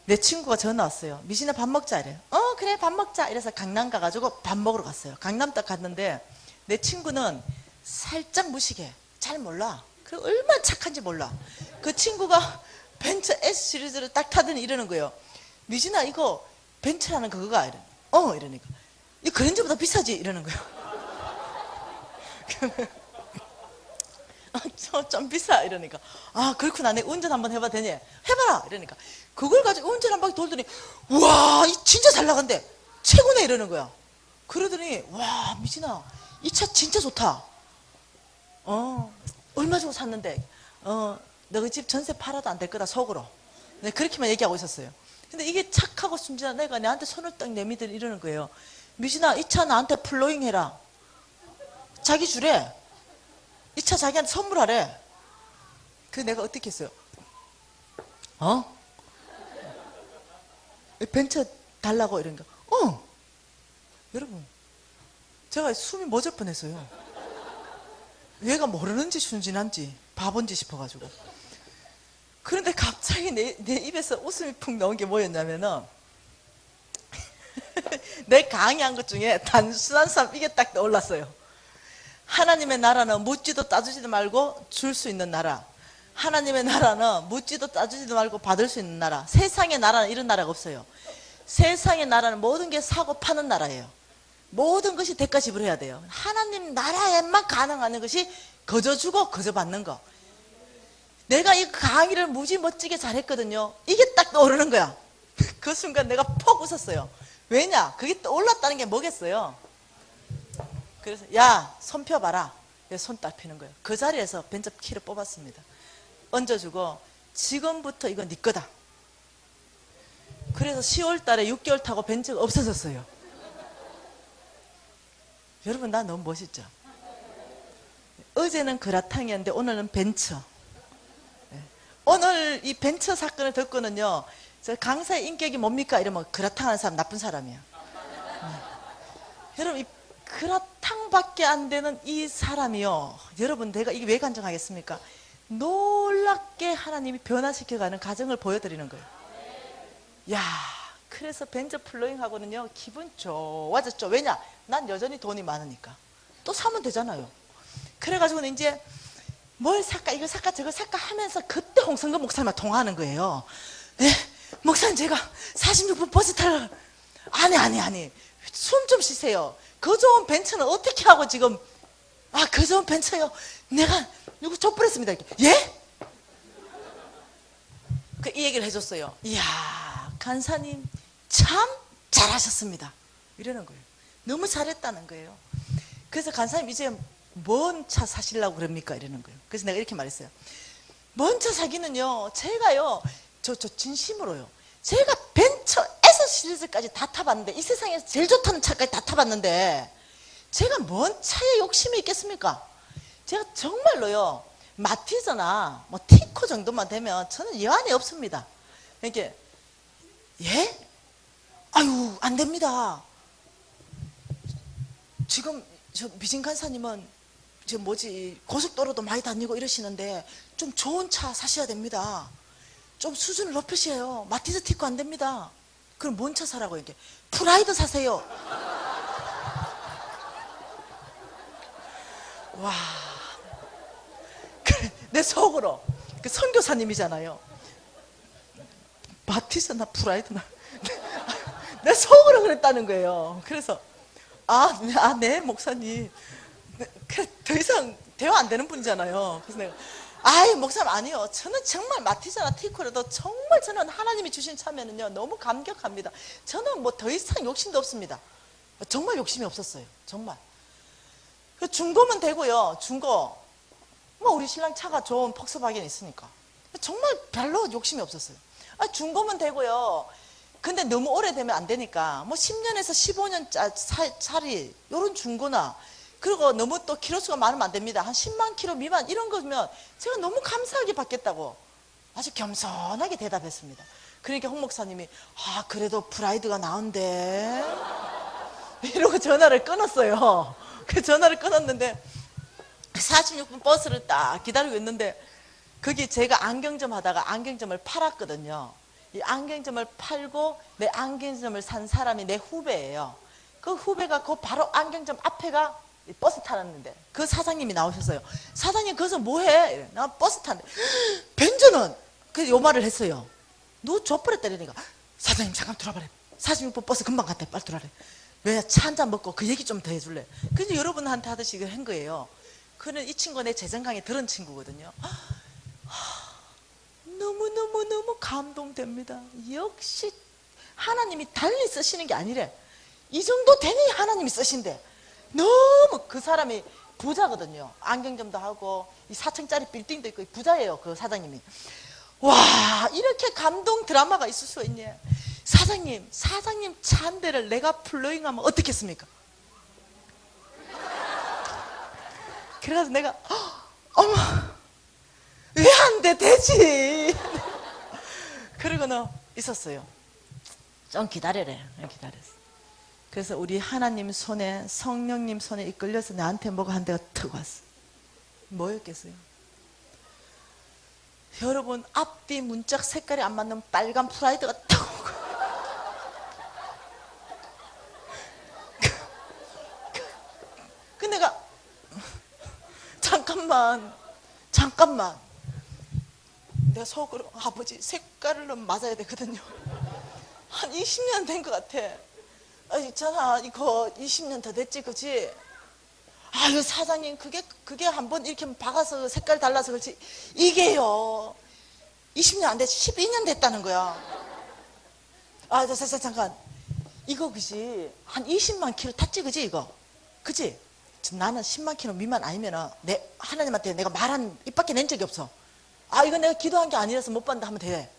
내 친구가 전화 왔어요. 미신아 밥 먹자 이래요. 그래 밥 먹자 이래서 강남 가가지고 밥 먹으러 갔어요. 강남 딱 갔는데 내 친구는 살짝 무식해. 잘 몰라. 그리고 얼마나 착한지 몰라. 그 친구가 벤처 S 시리즈를 딱 타더니 이러는 거예요. 미진아 이거 벤처라는 그거가? 이러니까 이거 그랜저보다 비싸지? 이러는 거예요. 좀 비싸 이러니까 아 그렇구나 내가 운전 한번 해봐도 되니 해봐라 이러니까 그걸 가지고 운전 한 바퀴 돌더니 와 진짜 잘 나간대 최고네 이러는 거야. 그러더니 와 미진아 이 차 진짜 좋다. 얼마 주고 샀는데 너희 집 전세 팔아도 안 될 거다 속으로. 네, 그렇게만 얘기하고 있었어요. 근데 이게 착하고 순진한 애가 내한테 손을 딱 내밀더 이러는 거예요. 미진아 이 차 나한테 플로잉 해라. 자기 주래. 이 차 자기한테 선물하래. 그 내가 어떻게 했어요? 벤처 달라고 이러니까 여러분 제가 숨이 멎을 뻔했어요. 얘가 모르는지 순진한지 바본지 싶어가지고. 그런데 갑자기 내 입에서 웃음이 푹 나온 게 뭐였냐면은 내 강의한 것 중에 단순한 삶 이게 딱 떠올랐어요. 하나님의 나라는 묻지도 따지지도 말고 줄 수 있는 나라. 하나님의 나라는 묻지도 따지지도 말고 받을 수 있는 나라. 세상의 나라는 이런 나라가 없어요. 세상의 나라는 모든 게 사고 파는 나라예요. 모든 것이 대가 지불해야 돼요. 하나님 나라에만 가능한 것이 거저 주고 거저 받는 거. 내가 이 강의를 무지 멋지게 잘했거든요. 이게 딱 떠오르는 거야. 그 순간 내가 퍽 웃었어요. 왜냐? 그게 떠올랐다는 게 뭐겠어요? 그래서 야 손 펴봐라. 손 딱 피는 거예요. 그 자리에서 벤처 키를 뽑았습니다. 얹어주고 지금부터 이거 네 거다. 그래서 10월 달에 6개월 타고 벤처가 없어졌어요. 여러분 나 너무 멋있죠? 어제는 그라탕이었는데 오늘은 벤처. 오늘 이 벤처 사건을 듣고는요 저 강사의 인격이 뭡니까? 이러면 그라탕 하는 사람 나쁜 사람이야. 여러분 이 그라탕밖에 안 되는 이 사람이요 여러분 내가 이게 왜 간증하겠습니까? 놀랍게 하나님이 변화시켜가는 가정을 보여드리는 거예요. 야 그래서 벤처 플로잉하고는요 기분 좋아졌죠. 왜냐? 난 여전히 돈이 많으니까 또 사면 되잖아요. 그래가지고는 이제 뭘 살까 이거 살까 저거 살까 하면서 그때 홍성근 목사님과 통화하는 거예요. 네, 목사님 제가 46분 버스 타러 아니 숨 좀 쉬세요. 그 좋은 벤처는 어떻게 하고 지금 그 좋은 벤처요 내가 누구 족불했습니다. 예? 이 얘기를 해줬어요. 이야 간사님 참 잘하셨습니다 이러는 거예요. 너무 잘했다는 거예요. 그래서 간사님 이제 뭔 차 사시려고 그럽니까? 이러는 거예요. 그래서 내가 이렇게 말했어요. 뭔 차 사기는요 제가요 저 진심으로요 제가 벤처에서 시리즈까지 다 타봤는데 이 세상에서 제일 좋다는 차까지 다 타봤는데 제가 뭔 차에 욕심이 있겠습니까? 제가 정말로요 마티즈나 뭐 티코 정도만 되면 저는 여한이 없습니다. 이렇게 예? 아유 안 됩니다. 지금 저 미진 간사님은 저 고속도로도 많이 다니고 이러시는데 좀 좋은 차 사셔야 됩니다. 좀 수준을 높이셔요. 마티즈 티코 안 됩니다. 그럼 뭔 차 사라고 이게 프라이드 사세요. 와, 내 속으로 그 선교사님이잖아요. 마티즈나 프라이드나 내 속으로 그랬다는 거예요. 그래서 네 목사님 더 이상 대화 안 되는 분이잖아요. 그래서 내가 목사님 아니요 저는 정말 마티즈나 티코라도 정말 저는 하나님이 주신 차면은요 너무 감격합니다. 저는 뭐 더 이상 욕심도 없습니다. 정말 욕심이 없었어요. 정말 중고면 되고요. 중고 뭐 우리 신랑 차가 좋은 폭스바겐 있으니까 정말 별로 욕심이 없었어요. 중고면 되고요. 근데 너무 오래되면 안 되니까 뭐 10년에서 15년짜리 요런 중고나 그리고 너무 또 키로수가 많으면 안 됩니다. 한 10만 키로 미만 이런 거면 제가 너무 감사하게 받겠다고 아주 겸손하게 대답했습니다. 그러니까 홍 목사님이 그래도 프라이드가 나은데 이러고 전화를 끊었어요. 그 전화를 끊었는데 46분 버스를 딱 기다리고 있는데 거기 제가 안경점 하다가 안경점을 팔았거든요. 이 안경점을 팔고 내 안경점을 산 사람이 내 후배예요. 그 후배가 그 바로 안경점 앞에가 버스 타는데 그 사장님이 나오셨어요. 사장님 거기서 뭐해? 나 버스 타는데 벤저는 그 요 말을 했어요. 너 족불했다 이러니까 사장님 잠깐 들어봐래. 46분 버스 금방 갔대. 빨리 들어와래. 왜 차 한 잔 먹고 그 얘기 좀 더 해줄래? 그래서 여러분한테 하듯이 이걸 한 거예요. 그는 이 친구가 내 재정 강의 들은 친구거든요. 너무너무너무 감동됩니다. 역시 하나님이 달리 쓰시는 게 아니래. 이 정도 되니 하나님이 쓰신대. 너무 그 사람이 부자거든요. 안경점도 하고 이 4층짜리 빌딩도 있고 부자예요. 그 사장님이. 와, 이렇게 감동 드라마가 있을 수가 있냐. 사장님 차 한 대를 내가 플로잉하면 어떻겠습니까? 그래서 내가 어머 왜 안 돼 되지. 그러고는 있었어요. 좀 기다려래. 기다렸어. 그래서 우리 하나님 손에, 성령님 손에 이끌려서 나한테 뭐가 한 대가 턱 왔어. 뭐였겠어요? 여러분, 앞뒤 문짝 색깔이 안 맞는 빨간 프라이드가 턱 오고. 그 내가 잠깐만 내 속으로 아버지 색깔로 맞아야 되거든요. 한 20년 된 것 같아. 있잖아 이거 20년 더 됐지 그치? 아유 사장님 그게 한번 이렇게 박아서 색깔 달라서 그렇지 이게요 20년 안 됐지 12년 됐다는 거야. 잠깐 이거 그지 한 20만 킬로 탔지 그지 이거 그지? 나는 10만 킬로 미만 아니면은 하나님한테 내가 말한 입 밖에 낸 적이 없어. 이거 내가 기도한 게 아니라서 못 봤는데 하면 돼.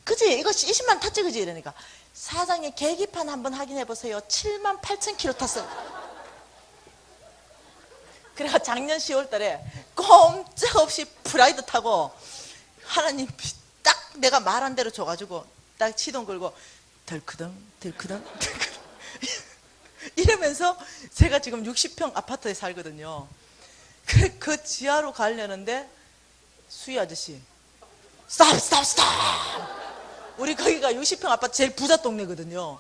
그지? 이거 20만 탔지 그지? 이러니까 사장님 계기판 한번 확인해 보세요. 7만 8천 킬로 탔어. 그래가 작년 10월 달에 꼼짝없이 프라이드 타고 하나님 딱 내가 말한 대로 줘가지고 딱 시동 걸고 덜크덩 이러면서 제가 지금 60평 아파트에 살거든요. 그 지하로 가려는데 수희 아저씨 스탑 우리 거기가 60평 아파트 제일 부자 동네거든요.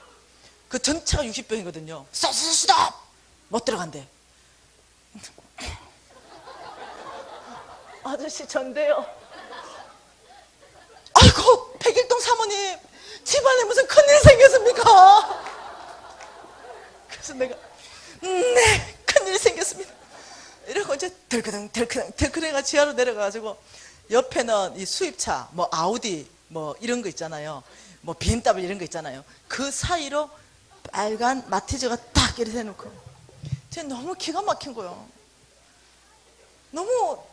그 전체가 60평이거든요. 스탑 못 들어간대. 아저씨 전데요. 아이고 백일동 사모님 집안에 무슨 큰일 생겼습니까? 그래서 내가 네 큰일 생겼습니다 이러고 이제 덜크덩 지하로 내려가가지고 옆에는 이 수입차 뭐 아우디 뭐 이런 거 있잖아요. 뭐 BMW 이런 거 있잖아요. 그 사이로 빨간 마티즈가 딱 이렇게 해놓고 제가 너무 기가 막힌 거예요. 너무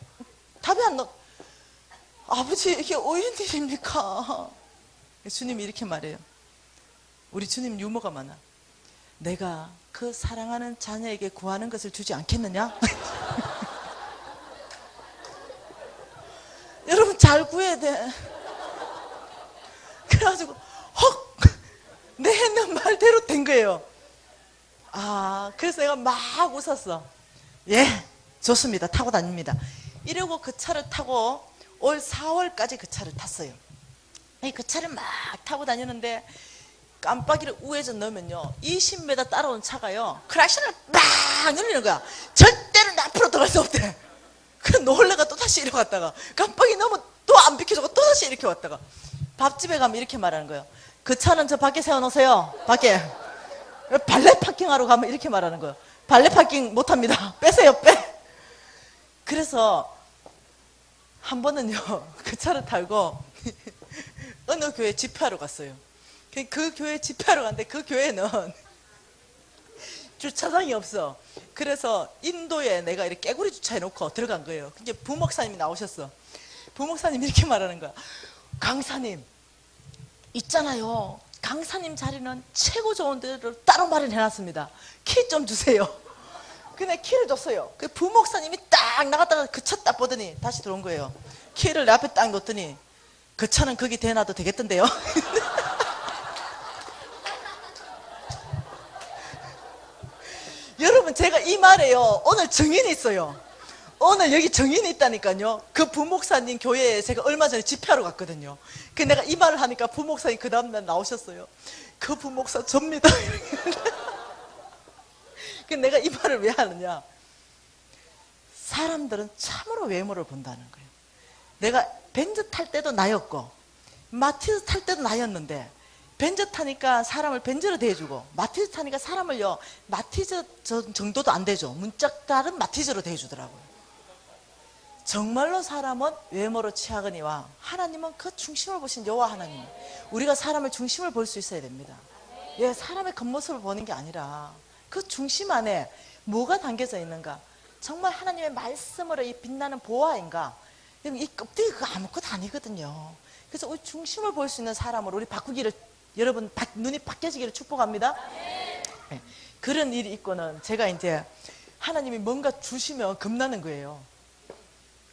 답이 안 나. 아버지 이게 웬일입니까? 주님이 이렇게 말해요. 우리 주님 유머가 많아. 내가 그 사랑하는 자녀에게 구하는 것을 주지 않겠느냐? 여러분 잘 구해야 돼. 그래가지고 내 했는 말대로 된 거예요. 그래서 내가 막 웃었어. 예 좋습니다 타고 다닙니다. 이러고 그 차를 타고 올 4월까지 그 차를 탔어요. 그 차를 막 타고 다니는데 깜빡이를 우회전 넣으면요 20m 따라온 차가요 크락션을 막 누르는 거야. 절대로 내 앞으로 들어갈 수 없대. 그래서 놀래가 또다시 이렇게 왔다가 깜빡이 넣으면 또 안 비켜주고 또다시 이렇게 왔다가 밥집에 가면 이렇게 말하는 거예요. 그 차는 저 밖에 세워놓으세요. 밖에. 발레 파킹하러 가면 이렇게 말하는 거예요. 발레 파킹 못합니다. 빼세요 빼. 그래서 한 번은요 그 차를 타고 어느 교회 집회하러 갔어요. 그 교회 집회하러 갔는데 그 교회는 주차장이 없어. 그래서 인도에 내가 이렇게 깨구리 주차해 놓고 들어간 거예요. 근데 부목사님이 나오셨어. 부목사님이 이렇게 말하는 거야. 강사님 있잖아요 강사님 자리는 최고 좋은 데를 따로 마련해 놨습니다. 키 좀 주세요. 근데 키를 줬어요. 그 부목사님이 딱 나갔다가 그 차 딱 보더니 다시 들어온 거예요. 키를 내 앞에 딱 놓더니 그 차는 거기 대놔도 되겠던데요. 여러분 제가 이 말에요 오늘 증인이 있어요. 오늘 여기 증인이 있다니까요. 그 부목사님 교회에 제가 얼마 전에 집회하러 갔거든요. 그 내가 이 말을 하니까 부목사님 그 다음날 나오셨어요. 그 부목사 접니다. 그 내가 이 말을 왜 하느냐. 사람들은 참으로 외모를 본다는 거예요. 내가 벤츠 탈 때도 나였고 마티즈 탈 때도 나였는데 벤저 타니까 사람을 벤저로 대해주고, 마티즈 타니까 사람을요, 마티즈 정도도 안 되죠. 문짝 다른 마티즈로 대해주더라고요. 정말로 사람은 외모로 취하거니와 하나님은 그 중심을 보신 여호와 하나님. 우리가 사람을 중심을 볼 수 있어야 됩니다. 예, 사람의 겉모습을 보는 게 아니라 그 중심 안에 뭐가 담겨져 있는가. 정말 하나님의 말씀으로 이 빛나는 보화인가. 이 껍데기 그거 아무것도 아니거든요. 그래서 우리 중심을 볼 수 있는 사람으로 우리 바꾸기를, 여러분 눈이 바뀌어지기를 축복합니다. 네, 그런 일이 있고는 제가 이제 하나님이 뭔가 주시면 겁나는 거예요.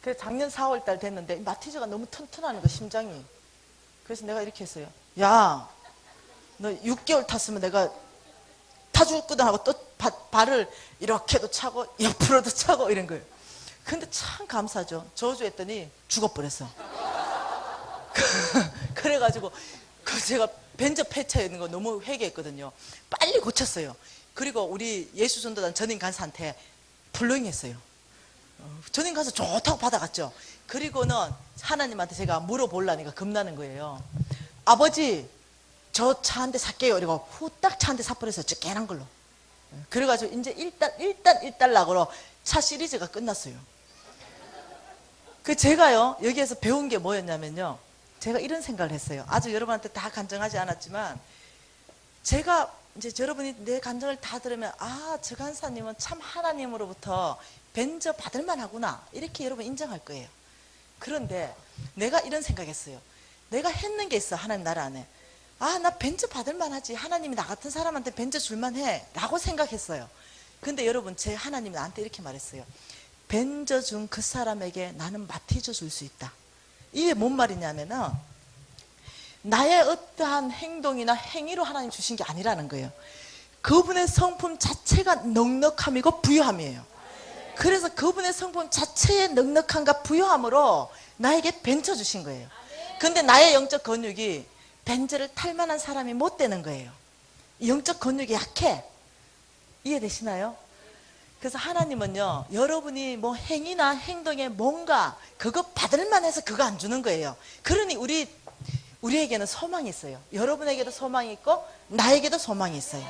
그래서 작년 4월달 됐는데 마티즈가 너무 튼튼하는 거, 심장이. 그래서 내가 이렇게 했어요. 야, 너 6개월 탔으면 내가 타주거든 하고 또 발을 이렇게도 차고 옆으로도 차고 이런 거예요. 근데 참 감사하죠. 저주했더니 죽어버렸어. 그래가지고 제가 벤저 폐차에 있는 거 너무 회개했거든요. 빨리 고쳤어요. 그리고 우리 예수전도단 전임 간사한테 불러행했어요. 전임 간사 좋다고 받아갔죠. 그리고는 하나님한테 제가 물어보려니까 겁나는 거예요. 아버지, 저 차 한 대 살게요. 그리고 후딱 차 한 대 사버려서 쬐깨난 걸로. 그래가지고 이제 일단 1달락으로 차 시리즈가 끝났어요. 그 제가요, 여기에서 배운 게 뭐였냐면요, 제가 이런 생각을 했어요. 아주 여러분한테 다 간증하지 않았지만, 제가 이제 여러분이 내 간증을 다 들으면, 아, 저 간사님은 참 하나님으로부터 벤저 받을만 하구나, 이렇게 여러분 인정할 거예요. 그런데 내가 이런 생각했어요. 내가 했는 게 있어, 하나님 나라 안에. 아, 나 벤저 받을만 하지, 하나님이 나 같은 사람한테 벤저 줄만 해 라고 생각했어요. 근데 여러분, 제 하나님이 나한테 이렇게 말했어요. 벤저 준 그 사람에게 나는 마티즈 줄 수 있다. 이게 뭔 말이냐면은, 나의 어떠한 행동이나 행위로 하나님 주신 게 아니라는 거예요. 그분의 성품 자체가 넉넉함이고 부유함이에요. 그래서 그분의 성품 자체의 넉넉함과 부유함으로 나에게 벤저 주신 거예요. 근데 나의 영적 근육이 벤저를 탈 만한 사람이 못 되는 거예요. 영적 근육이 약해. 이해되시나요? 그래서 하나님은요, 여러분이 뭐 행위나 행동에 뭔가 그거 받을만 해서 그거 안 주는 거예요. 그러니 우리에게는 소망이 있어요. 여러분에게도 소망이 있고 나에게도 소망이 있어요.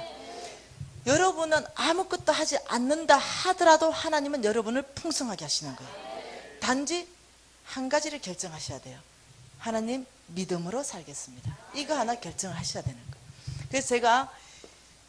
여러분은 아무것도 하지 않는다 하더라도 하나님은 여러분을 풍성하게 하시는 거예요. 단지 한 가지를 결정하셔야 돼요. 하나님, 믿음으로 살겠습니다. 이거 하나 결정을 하셔야 되는 거예요. 그래서 제가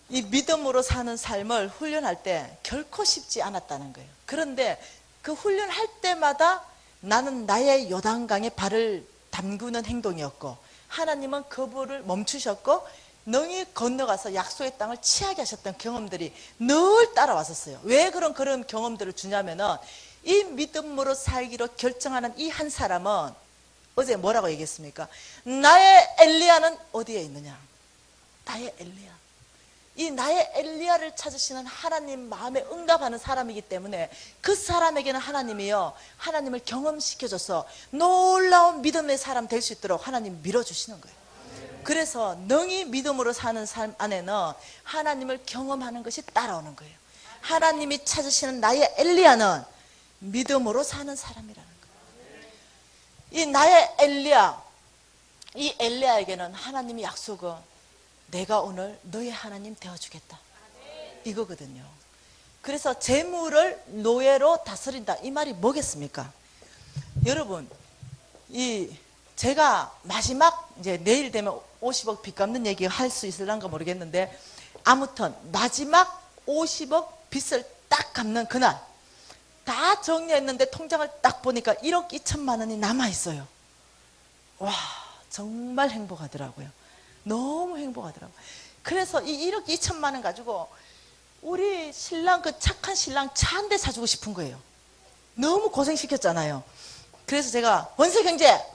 이 믿음으로 사는 삶을 훈련할 때 결코 쉽지 않았다는 거예요. 그런데 그 훈련할 때마다 나는 나의 요단강에 발을 담그는 행동이었고, 하나님은 그 불을 멈추셨고 능히 건너가서 약속의 땅을 취하게 하셨던 경험들이 늘 따라왔었어요. 왜 그런 경험들을 주냐면은, 이 믿음으로 살기로 결정하는 이 한 사람은 어제 뭐라고 얘기했습니까? 나의 엘리야는 어디에 있느냐? 나의 엘리야. 이 나의 엘리야를 찾으시는 하나님 마음에 응답하는 사람이기 때문에 그 사람에게는 하나님이요, 하나님을 경험시켜줘서 놀라운 믿음의 사람 될 수 있도록 하나님 밀어주시는 거예요. 그래서 능히 믿음으로 사는 삶 안에는 하나님을 경험하는 것이 따라오는 거예요. 하나님이 찾으시는 나의 엘리야는 믿음으로 사는 사람이라는 거예요. 이 나의 엘리야, 이 엘리야에게는 하나님이 약속은 내가 오늘 너의 하나님 되어주겠다, 이거거든요. 그래서 재물을 노예로 다스린다, 이 말이 뭐겠습니까? 여러분, 제가 마지막 이제 내일 되면 50억 빚 갚는 얘기 할 수 있을란가 모르겠는데, 아무튼 마지막 50억 빚을 딱 갚는 그날 다 정리했는데 통장을 딱 보니까 1억 2천만 원이 남아있어요. 와, 정말 행복하더라고요. 너무 행복하더라고요. 그래서 이 1억 2천만 원 가지고 우리 신랑, 그 착한 신랑 차 한 대 사주고 싶은 거예요. 너무 고생시켰잖아요. 그래서 제가, 원세경제,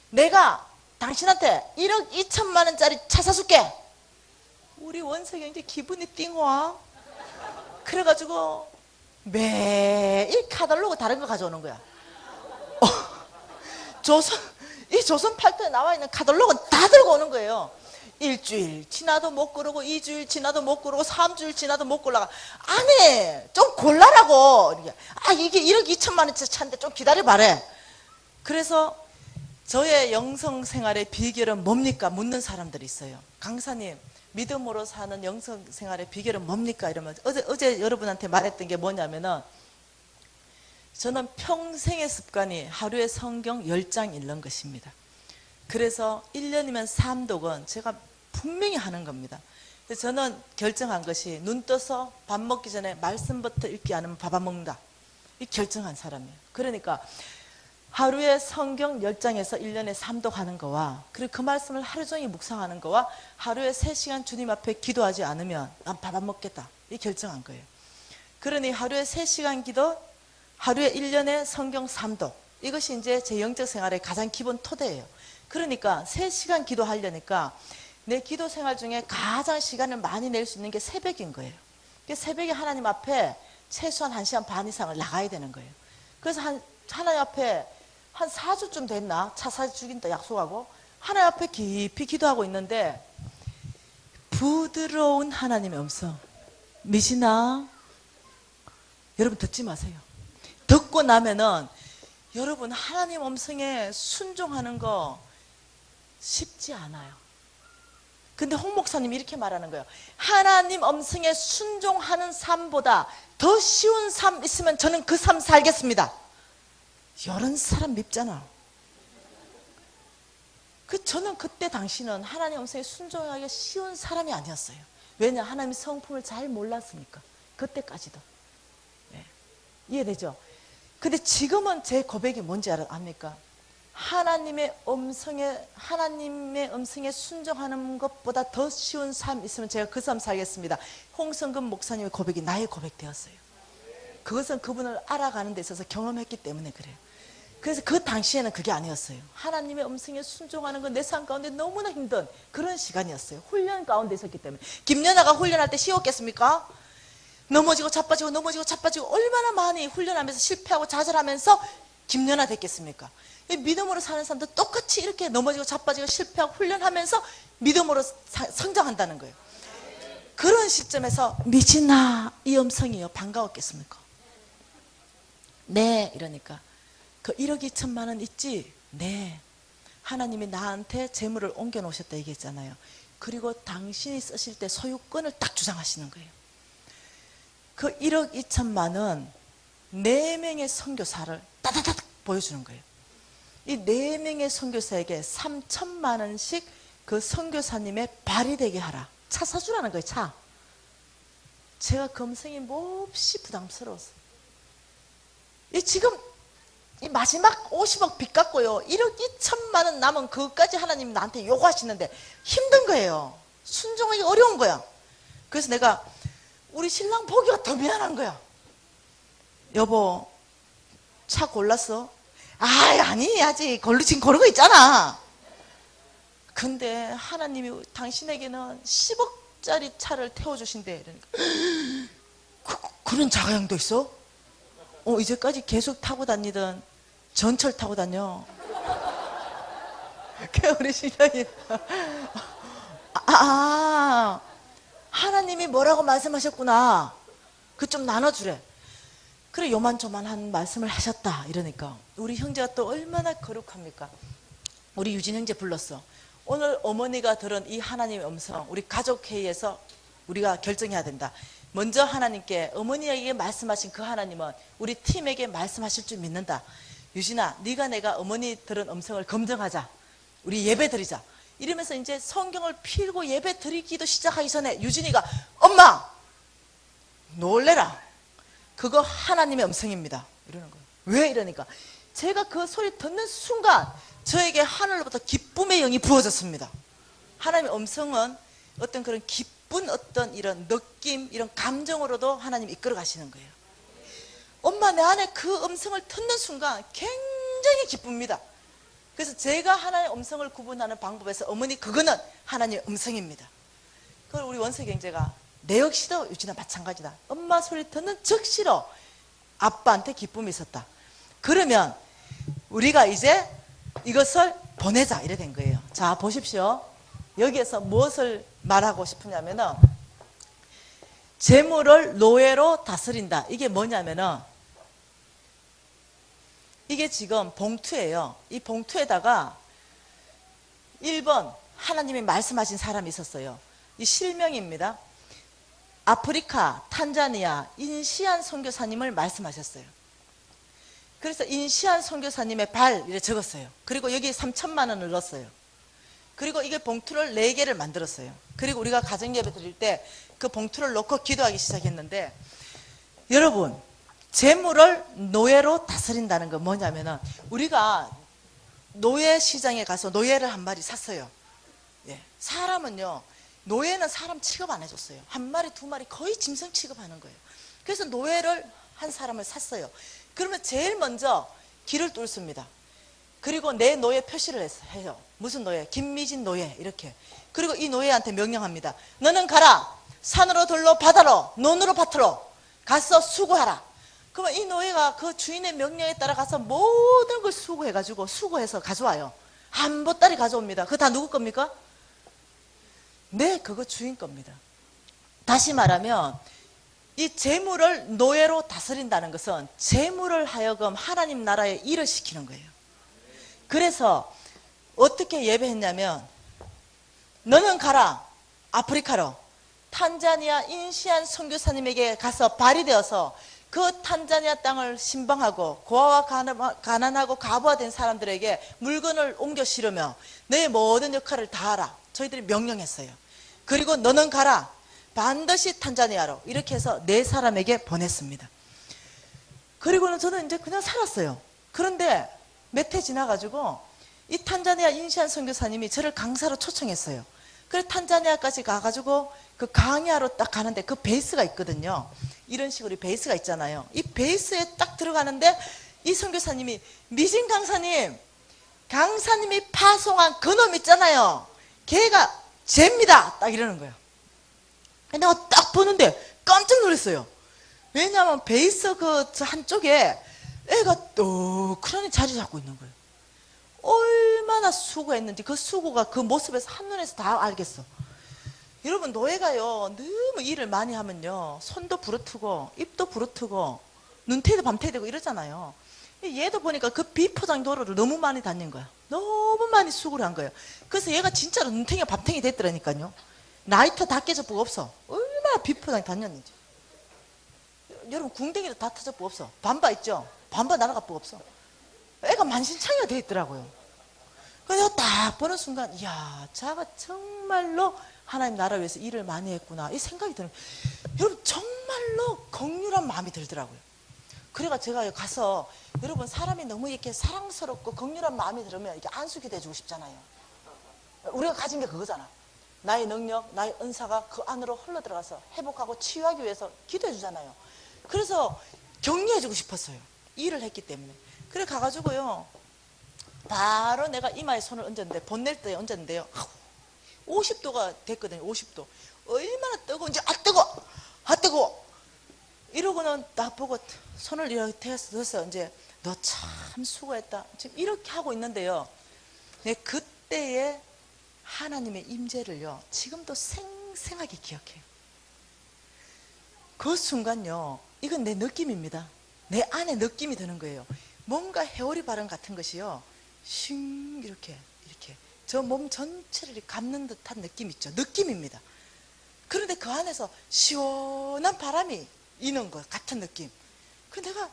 내가 당신한테 1억 2천만 원짜리 차 사줄게. 우리 원세경제 기분이 띵와. 그래가지고 매일 카달로그 다른 거 가져오는 거야. 이 조선 팔도에 나와 있는 카달로그는 다 들고 오는 거예요. 일주일 지나도 못 고르고, 2주일 지나도 못 고르고, 3주일 지나도 못 골라가. 아니, 좀 골라라고. 아, 이게 1억 2천만 원짜리 차인데 좀 기다려봐래. 그래서 저의 영성 생활의 비결은 뭡니까? 묻는 사람들이 있어요. 강사님, 믿음으로 사는 영성 생활의 비결은 뭡니까? 이러면 어제 여러분한테 말했던 게 뭐냐면은, 저는 평생의 습관이 하루에 성경 10장 읽는 것입니다. 그래서 1년이면 3독은 제가 분명히 하는 겁니다. 그래서 저는 결정한 것이, 눈 떠서 밥 먹기 전에 말씀부터 읽지 않으면 밥 안 먹는다, 이 결정한 사람이에요. 그러니까 하루에 성경 10장에서 1년에 3독 하는 거와, 그리고 그 말씀을 하루 종일 묵상하는 거와, 하루에 3시간 주님 앞에 기도하지 않으면 난 밥 안 먹겠다, 이 결정한 거예요. 그러니 하루에 3시간 기도, 하루에 1년에 성경 3독, 이것이 이제 제 영적 생활의 가장 기본 토대예요. 그러니까 3시간 기도하려니까 내 기도 생활 중에 가장 시간을 많이 낼 수 있는 게 새벽인 거예요. 새벽에 하나님 앞에 최소한 1시간 반 이상을 나가야 되는 거예요. 그래서 하나님 앞에 한 4주쯤 됐나? 차 사서 죽인다 약속하고 하나님 앞에 깊이 기도하고 있는데, 부드러운 하나님의 음성, 미시나? 여러분 듣지 마세요. 듣고 나면은 여러분, 하나님 음성에 순종하는 거 쉽지 않아요. 근데 홍 목사님이 이렇게 말하는 거예요. 하나님 음성에 순종하는 삶보다 더 쉬운 삶 있으면 저는 그 삶 살겠습니다. 이런 사람 밉잖아. 저는 그때 당시는 하나님 음성에 순종하기가 쉬운 사람이 아니었어요. 왜냐? 하나님의 성품을 잘 몰랐으니까. 그때까지도. 네. 이해되죠? 근데 지금은 제 고백이 뭔지 압니까? 하나님의 음성에 순종하는 것보다 더 쉬운 삶 있으면 제가 그 삶 살겠습니다. 홍성근 목사님의 고백이 나의 고백 되었어요. 그것은 그분을 알아가는 데 있어서 경험했기 때문에 그래요. 그래서 그 당시에는 그게 아니었어요. 하나님의 음성에 순종하는 건 내 삶 가운데 너무나 힘든 그런 시간이었어요. 훈련 가운데 있었기 때문에. 김연아가 훈련할 때 쉬웠겠습니까? 넘어지고 자빠지고 넘어지고 자빠지고 얼마나 많이 훈련하면서 실패하고 좌절하면서 김연아 됐겠습니까? 믿음으로 사는 사람도 똑같이 이렇게 넘어지고 자빠지고 실패하고 훈련하면서 믿음으로 성장한다는 거예요. 그런 시점에서 미지나 이 음성이요, 반가웠겠습니까? 네, 이러니까 그 1억 2천만 원 있지? 네. 하나님이 나한테 재물을 옮겨 놓으셨다 얘기했잖아요. 그리고 당신이 쓰실 때 소유권을 딱 주장하시는 거예요. 그 1억 2천만 원 4명의 선교사를 따다닥 보여주는 거예요. 이 4명의 선교사에게 3천만 원씩 그 선교사님의 발이 되게 하라. 차 사주라는 거예요. 차. 제가 금생이 몹시 부담스러웠어요. 지금 이 마지막 50억 빚 갚고요, 1억 2천만 원 남은 그것까지 하나님 나한테 요구하시는데 힘든 거예요. 순종하기 어려운 거야. 그래서 내가 우리 신랑 보기가 더 미안한 거야. 여보, 차 골랐어? 아니, 아직 지금 고르고 있잖아. 근데 하나님이 당신에게는 10억짜리 차를 태워주신대. 그러니까 그런 자가용도 있어? 이제까지 계속 타고 다니던 전철 타고 다녀. 우리 신랑이 하나님이 뭐라고 말씀하셨구나. 그 좀 나눠주래. 그래, 요만조만한 말씀을 하셨다 이러니까 우리 형제가 또 얼마나 거룩합니까? 우리 유진 형제 불렀어. 오늘 어머니가 들은 이 하나님의 음성, 우리 가족회의에서 우리가 결정해야 된다. 먼저 하나님께, 어머니에게 말씀하신 그 하나님은 우리 팀에게 말씀하실 줄 믿는다. 유진아, 네가 내가 어머니 들은 음성을 검증하자. 우리 예배 드리자. 이러면서 이제 성경을 필고 예배 드리기도 시작하기 전에 유진이가, 엄마! 놀래라. 그거 하나님의 음성입니다. 이러는 거예요. 왜? 이러니까 제가 그 소리 듣는 순간 저에게 하늘로부터 기쁨의 영이 부어졌습니다. 하나님의 음성은 어떤 그런 기쁜 어떤 이런 느낌, 이런 감정으로도 하나님이 이끌어 가시는 거예요. 엄마, 내 안에 그 음성을 듣는 순간 굉장히 기쁩니다. 그래서 제가 하나님의 음성을 구분하는 방법에서 어머니, 그거는 하나님의 음성입니다. 그걸 우리 원석 형제가, 내 역시도 유진아 마찬가지다. 엄마 소리 듣는 즉시로 아빠한테 기쁨이 있었다. 그러면 우리가 이제 이것을 보내자 이래 된 거예요. 자, 보십시오. 여기에서 무엇을 말하고 싶으냐면은, 재물을 노예로 다스린다. 이게 뭐냐면은, 이게 지금 봉투예요. 이 봉투에다가 1번 하나님이 말씀하신 사람이 있었어요. 이 실명입니다. 아프리카, 탄자니아, 인시안 선교사님을 말씀하셨어요. 그래서 인시안 선교사님의 발 이렇게 적었어요. 그리고 여기 3천만 원을 넣었어요. 그리고 이게 봉투를 4개를 만들었어요. 그리고 우리가 가정예배 드릴 때 그 봉투를 놓고 기도하기 시작했는데, 여러분, 재물을 노예로 다스린다는 건 뭐냐면은, 우리가 노예 시장에 가서 노예를 한 마리 샀어요. 예. 사람은요, 노예는 사람 취급 안 해줬어요. 한 마리, 두 마리 거의 짐승 취급하는 거예요. 그래서 노예를 한 사람을 샀어요. 그러면 제일 먼저 길을 뚫습니다. 그리고 내 노예 표시를 해요. 무슨 노예? 김미진 노예, 이렇게. 그리고 이 노예한테 명령합니다. 너는 가라. 산으로 들로 바다로 논으로 밭으로 가서 수고하라. 그러면 이 노예가 그 주인의 명령에 따라 가서 모든 걸 수고해가지고 수고해서 가져와요. 한 보따리 가져옵니다. 그거 다 누구 겁니까? 네, 그거 주인 겁니다. 다시 말하면 이 재물을 노예로 다스린다는 것은 재물을 하여금 하나님 나라에 일을 시키는 거예요. 그래서 어떻게 예배했냐면, 너는 가라 아프리카로 탄자니아 인시안 선교사님에게 가서 발이 되어서 그 탄자니아 땅을 신방하고 고아와 가난하고 과부하된 사람들에게 물건을 옮겨 실으며 너의 모든 역할을 다하라. 저희들이 명령했어요. 그리고 너는 가라 반드시 탄자니아로, 이렇게 해서 4사람에게 보냈습니다. 그리고는 저는 이제 그냥 살았어요. 그런데 몇 해 지나가지고 이 탄자니아 인시안 선교사님이 저를 강사로 초청했어요. 그래서 탄자니아까지 가가지고 그 강의하러 딱 가는데 그 베이스가 있거든요. 이런 식으로 베이스가 있잖아요. 이 베이스에 딱 들어가는데 이 선교사님이, 미진 강사님이 파송한 그놈 있잖아요. 걔가 쟤입니다. 딱 이러는 거예요. 내가 딱 보는데 깜짝 놀랐어요. 왜냐하면 베이스 그 한쪽에 애가 떡하니 자리 잡고 있는 거예요. 얼마나 수고했는지 그 수고가 그 모습에서 한눈에서 다 알겠어. 여러분, 노예가요 너무 일을 많이 하면요 손도 부르트고 입도 부르트고 눈태도 밤태되고 이러잖아요. 얘도 보니까 그 비포장 도로를 너무 많이 다닌 거야. 너무 많이 수고를 한 거예요. 그래서 얘가 진짜로 눈탱이 밤탱이 됐더라니까요. 라이터 다 깨져보고 없어. 얼마나 비포장 다녔는지. 여러분, 궁뎅이도 다 터져보고 없어. 반바 있죠? 반바 날아가 보고 없어. 애가 만신창이가 돼 있더라고요. 그래서 내가 딱 보는 순간, 이야, 자가 정말로 하나님 나라를 위해서 일을 많이 했구나, 이 생각이 드는 거예요. 여러분, 정말로 긍휼한 마음이 들더라고요. 그래가 제가 가서, 여러분, 사람이 너무 이렇게 사랑스럽고 긍휼한 마음이 들으면 이렇게 안수기 돼주고 싶잖아요. 우리가 가진 게 그거잖아. 나의 능력, 나의 은사가 그 안으로 흘러들어가서 회복하고 치유하기 위해서 기도해 주잖아요. 그래서 격려해주고 싶었어요. 일을 했기 때문에. 그래 가가지고요, 바로 내가 이마에 손을 얹었는데, 본낼 때 얹었는데요, 50도가 됐거든요. 50도. 얼마나 뜨거운지. 아 뜨거워, 아 뜨거워. 이러고는 나 보고 손을 이렇게 대서 이제 너 참 수고했다, 지금 이렇게 하고 있는데요, 내 그때의 하나님의 임재를요 지금도 생생하게 기억해요. 그 순간요, 이건 내 느낌입니다. 내 안에 느낌이 드는 거예요. 뭔가 해오리 바람 같은 것이요, 싱 이렇게 저 몸 전체를 감는 듯한 느낌 있죠. 느낌입니다. 그런데 그 안에서 시원한 바람이 이는 것 같은 느낌. 그 내가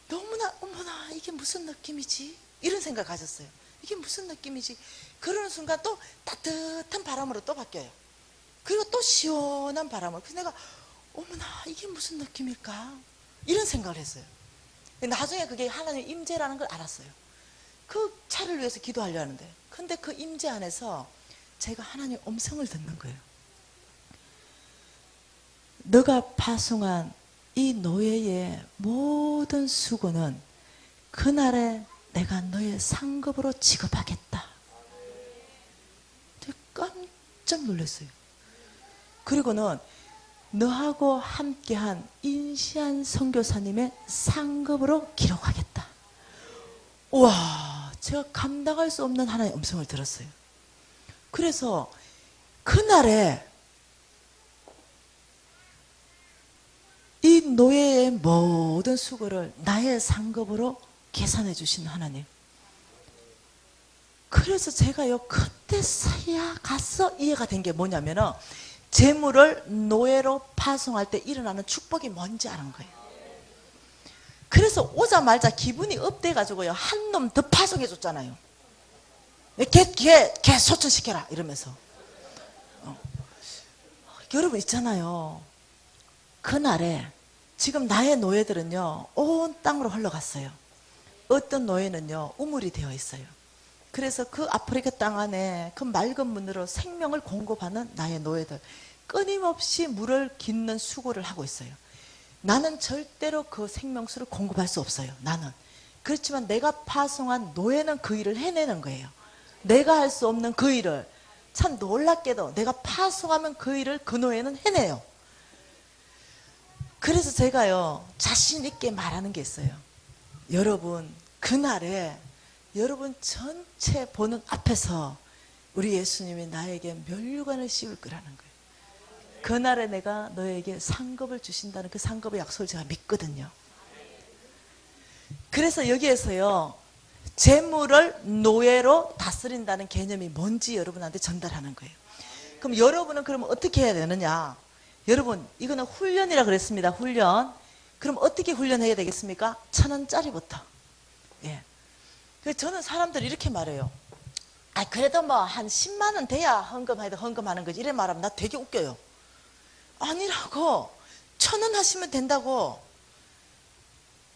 너무나, 어머나 이게 무슨 느낌이지? 이런 생각 가졌어요. 이게 무슨 느낌이지? 그러는 순간 또 따뜻한 바람으로 또 바뀌어요. 그리고 또 시원한 바람으로. 그래서 내가 어머나 이게 무슨 느낌일까? 이런 생각을 했어요. 나중에 그게 하나님의 임재라는 걸 알았어요. 그 차를 위해서 기도하려 하는데, 근데 그 임재 안에서 제가 하나님의 음성을 듣는 거예요. 너가 파송한 이 노예의 모든 수고는 그날에 내가 너의 상급으로 지급하겠다. 깜짝 놀랐어요. 그리고는 너하고 함께한 인시안 선교사님의 상급으로 기록하겠다. 우와, 제가 감당할 수 없는 하나의 음성을 들었어요. 그래서 그날에 이 노예의 모든 수고를 나의 상급으로 계산해 주신 하나님. 그래서 제가요 그때서야 가서 이해가 된 게 뭐냐면은 재물을 노예로 파송할 때 일어나는 축복이 뭔지 아는 거예요. 그래서 오자마자 기분이 업돼 가지고요 한 놈 더 파송해 줬잖아요. 걔 소천시켜라 이러면서. 여러분 있잖아요, 그날에 지금 나의 노예들은요 온 땅으로 흘러갔어요. 어떤 노예는요 우물이 되어 있어요. 그래서 그 아프리카 땅 안에 그 맑은 문으로 생명을 공급하는 나의 노예들, 끊임없이 물을 깃는 수고를 하고 있어요. 나는 절대로 그 생명수를 공급할 수 없어요. 나는. 그렇지만 내가 파송한 노예는 그 일을 해내는 거예요. 내가 할 수 없는 그 일을. 참 놀랍게도 내가 파송하면 그 일을 그 노예는 해내요. 그래서 제가요 자신 있게 말하는 게 있어요. 여러분 그날에 여러분 전체 보는 앞에서 우리 예수님이 나에게 면류관을 씌울 거라는 거예요. 그날에 내가 너에게 상급을 주신다는 그 상급의 약속을 제가 믿거든요. 그래서 여기에서요 재물을 노예로 다스린다는 개념이 뭔지 여러분한테 전달하는 거예요. 그럼 여러분은 그러면 어떻게 해야 되느냐? 여러분 이거는 훈련이라 그랬습니다. 훈련. 그럼 어떻게 훈련해야 되겠습니까? 1,000원짜리부터. 예. 그래서 저는 사람들이 이렇게 말해요. 아 그래도 뭐 한 10만 원 돼야 헌금하는 거지. 이래 말하면 나 되게 웃겨요. 아니라고. 1,000원 하시면 된다고.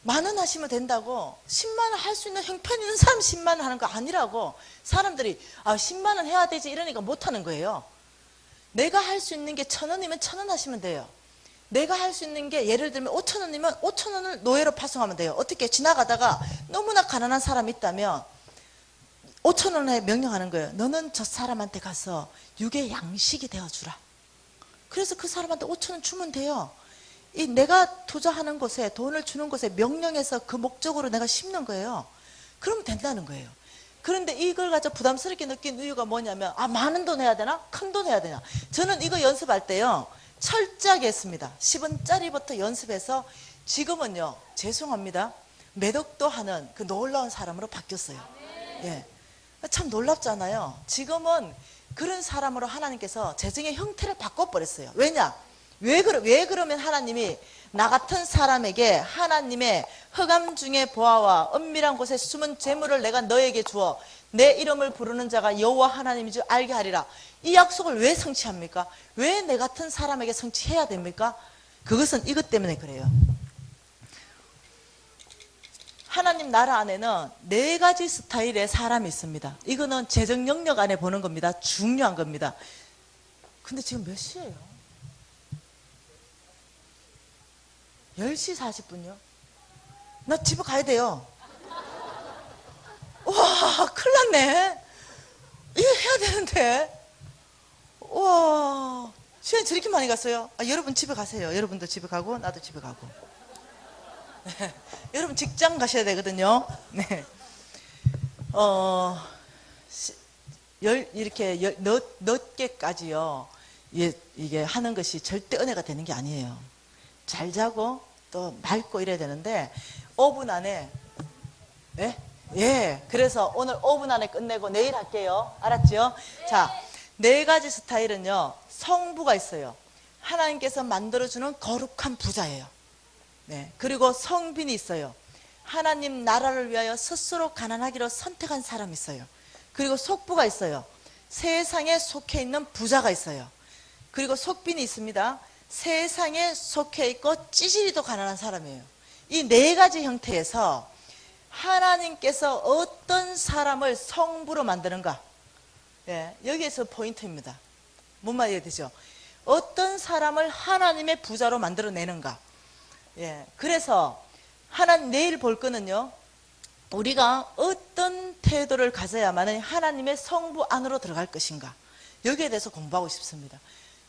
10,000원 하시면 된다고. 10만 원 할 수 있는 형편 있는 사람 10만 원 하는 거 아니라고. 사람들이 10만 원 해야 되지 이러니까 못 하는 거예요. 내가 할 수 있는 게 1,000원이면 1,000원 하시면 돼요. 내가 할 수 있는 게 예를 들면 5,000원이면 5,000원을 노예로 파송하면 돼요. 어떻게 지나가다가 너무나 가난한 사람이 있다면 5,000원에 명령하는 거예요. 너는 저 사람한테 가서 육의 양식이 되어주라. 그래서 그 사람한테 5,000원 주면 돼요. 이 내가 투자하는 곳에 돈을 주는 곳에 명령해서 그 목적으로 내가 심는 거예요. 그러면 된다는 거예요. 그런데 이걸 가지고 부담스럽게 느낀 이유가 뭐냐면 많은 돈 해야 되나? 큰 돈 해야 되나? 저는 이거 연습할 때요 철저하게 했습니다. 10원짜리부터 연습해서 지금은요 죄송합니다 매덕도 하는 그 놀라운 사람으로 바뀌었어요. 예, 참 놀랍잖아요. 지금은 그런 사람으로 하나님께서 재정의 형태를 바꿔버렸어요. 왜냐? 왜 그러면 하나님이 나 같은 사람에게 하나님의 흑암 중의 보아와 은밀한 곳에 숨은 재물을 내가 너에게 주어 내 이름을 부르는 자가 여호와 하나님인 줄 알게 하리라. 이 약속을 왜 성취합니까? 왜 내 같은 사람에게 성취해야 됩니까? 그것은 이것 때문에 그래요. 하나님 나라 안에는 4가지 스타일의 사람이 있습니다. 이거는 재정 영역 안에 보는 겁니다. 중요한 겁니다. 근데 지금 몇 시예요? 10시 40분요? 나 집에 가야 돼요. 와, 큰일 났네. 이거 해야 되는데. 와, 시간이 저렇게 많이 갔어요. 여러분 집에 가세요. 여러분도 집에 가고 나도 집에 가고. 네. 여러분 직장 가셔야 되거든요. 네. 이렇게 늦게까지요. 이게 하는 것이 절대 은혜가 되는 게 아니에요. 잘 자고 또 맑고 이래야 되는데 5분 안에 예, 그래서 오늘 5분 안에 끝내고 내일 할게요. 알았죠? 자, 4가지 스타일은요 성부가 있어요. 하나님께서 만들어주는 거룩한 부자예요. 네, 그리고 성빈이 있어요. 하나님 나라를 위하여 스스로 가난하기로 선택한 사람이 있어요. 그리고 속부가 있어요. 세상에 속해 있는 부자가 있어요. 그리고 속빈이 있습니다. 세상에 속해 있고 찌질이도 가난한 사람이에요. 이 4가지 형태에서 하나님께서 어떤 사람을 성부로 만드는가? 예, 여기에서 포인트입니다. 뭔 말이 되죠? 어떤 사람을 하나님의 부자로 만들어내는가? 예, 그래서 내일 볼 거는요, 우리가 어떤 태도를 가져야만 하나님의 성부 안으로 들어갈 것인가? 여기에 대해서 공부하고 싶습니다.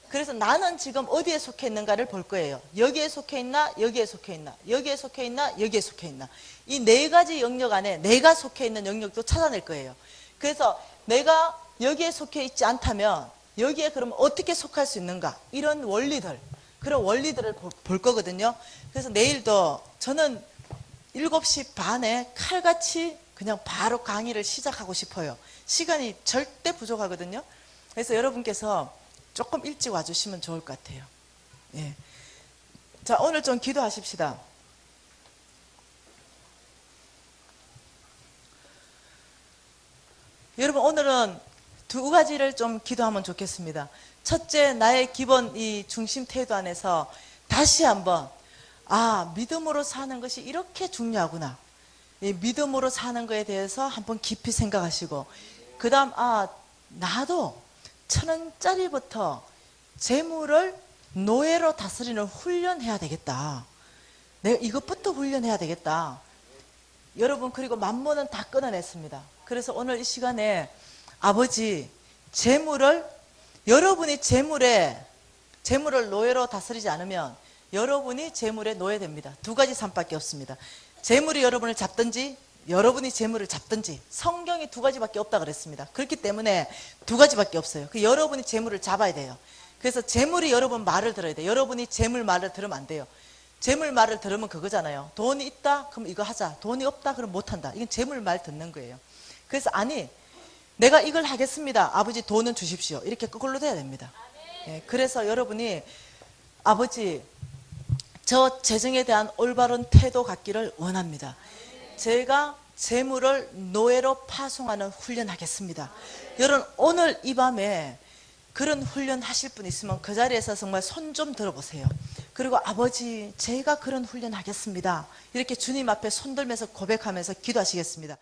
그래서 나는 지금 어디에 속해 있는가를 볼 거예요. 여기에 속해 있나, 여기에 속해 있나, 여기에 속해 있나, 여기에 속해 있나. 이 4가지 영역 안에 내가 속해 있는 영역도 찾아낼 거예요. 그래서 내가 여기에 속해 있지 않다면 여기에 그럼 어떻게 속할 수 있는가? 이런 원리들, 그런 원리들을 볼 거거든요. 그래서 내일도 저는 7시 반에 칼같이 그냥 바로 강의를 시작하고 싶어요. 시간이 절대 부족하거든요. 그래서 여러분께서 조금 일찍 와주시면 좋을 것 같아요. 예. 자, 오늘 좀 기도하십시다. 여러분, 오늘은 두 가지를 좀 기도하면 좋겠습니다. 첫째, 나의 기본 이 중심 태도 안에서 다시 한번 믿음으로 사는 것이 이렇게 중요하구나. 이 믿음으로 사는 것에 대해서 한번 깊이 생각하시고, 그 다음 나도 1,000원짜리부터 재물을 노예로 다스리는 훈련해야 되겠다. 내가 이것부터 훈련해야 되겠다. 여러분, 그리고 만문은 다 끊어냈습니다. 그래서 오늘 이 시간에 아버지, 여러분이 재물을 노예로 다스리지 않으면 여러분이 재물의 노예됩니다. 두 가지 삶밖에 없습니다. 재물이 여러분을 잡든지 여러분이 재물을 잡든지. 성경이 두 가지밖에 없다 그랬습니다. 그렇기 때문에 두 가지밖에 없어요. 여러분이 재물을 잡아야 돼요. 그래서 재물이 여러분 말을 들어야 돼요. 여러분이 재물 말을 들으면 안 돼요. 재물 말을 들으면 그거잖아요. 돈이 있다? 그럼 이거 하자. 돈이 없다? 그럼 못한다. 이건 재물 말 듣는 거예요. 그래서 내가 이걸 하겠습니다. 아버지 돈은 주십시오. 이렇게 그걸로 돼야 됩니다. 예, 그래서 여러분이 아버지, 저 재정에 대한 올바른 태도 갖기를 원합니다. 제가 재물을 노예로 파송하는 훈련하겠습니다. 여러분, 오늘 이 밤에 그런 훈련 하실 분 있으면 그 자리에서 정말 손 좀 들어보세요. 그리고 아버지, 제가 그런 훈련 하겠습니다. 이렇게 주님 앞에 손 들면서 고백하면서 기도하시겠습니다.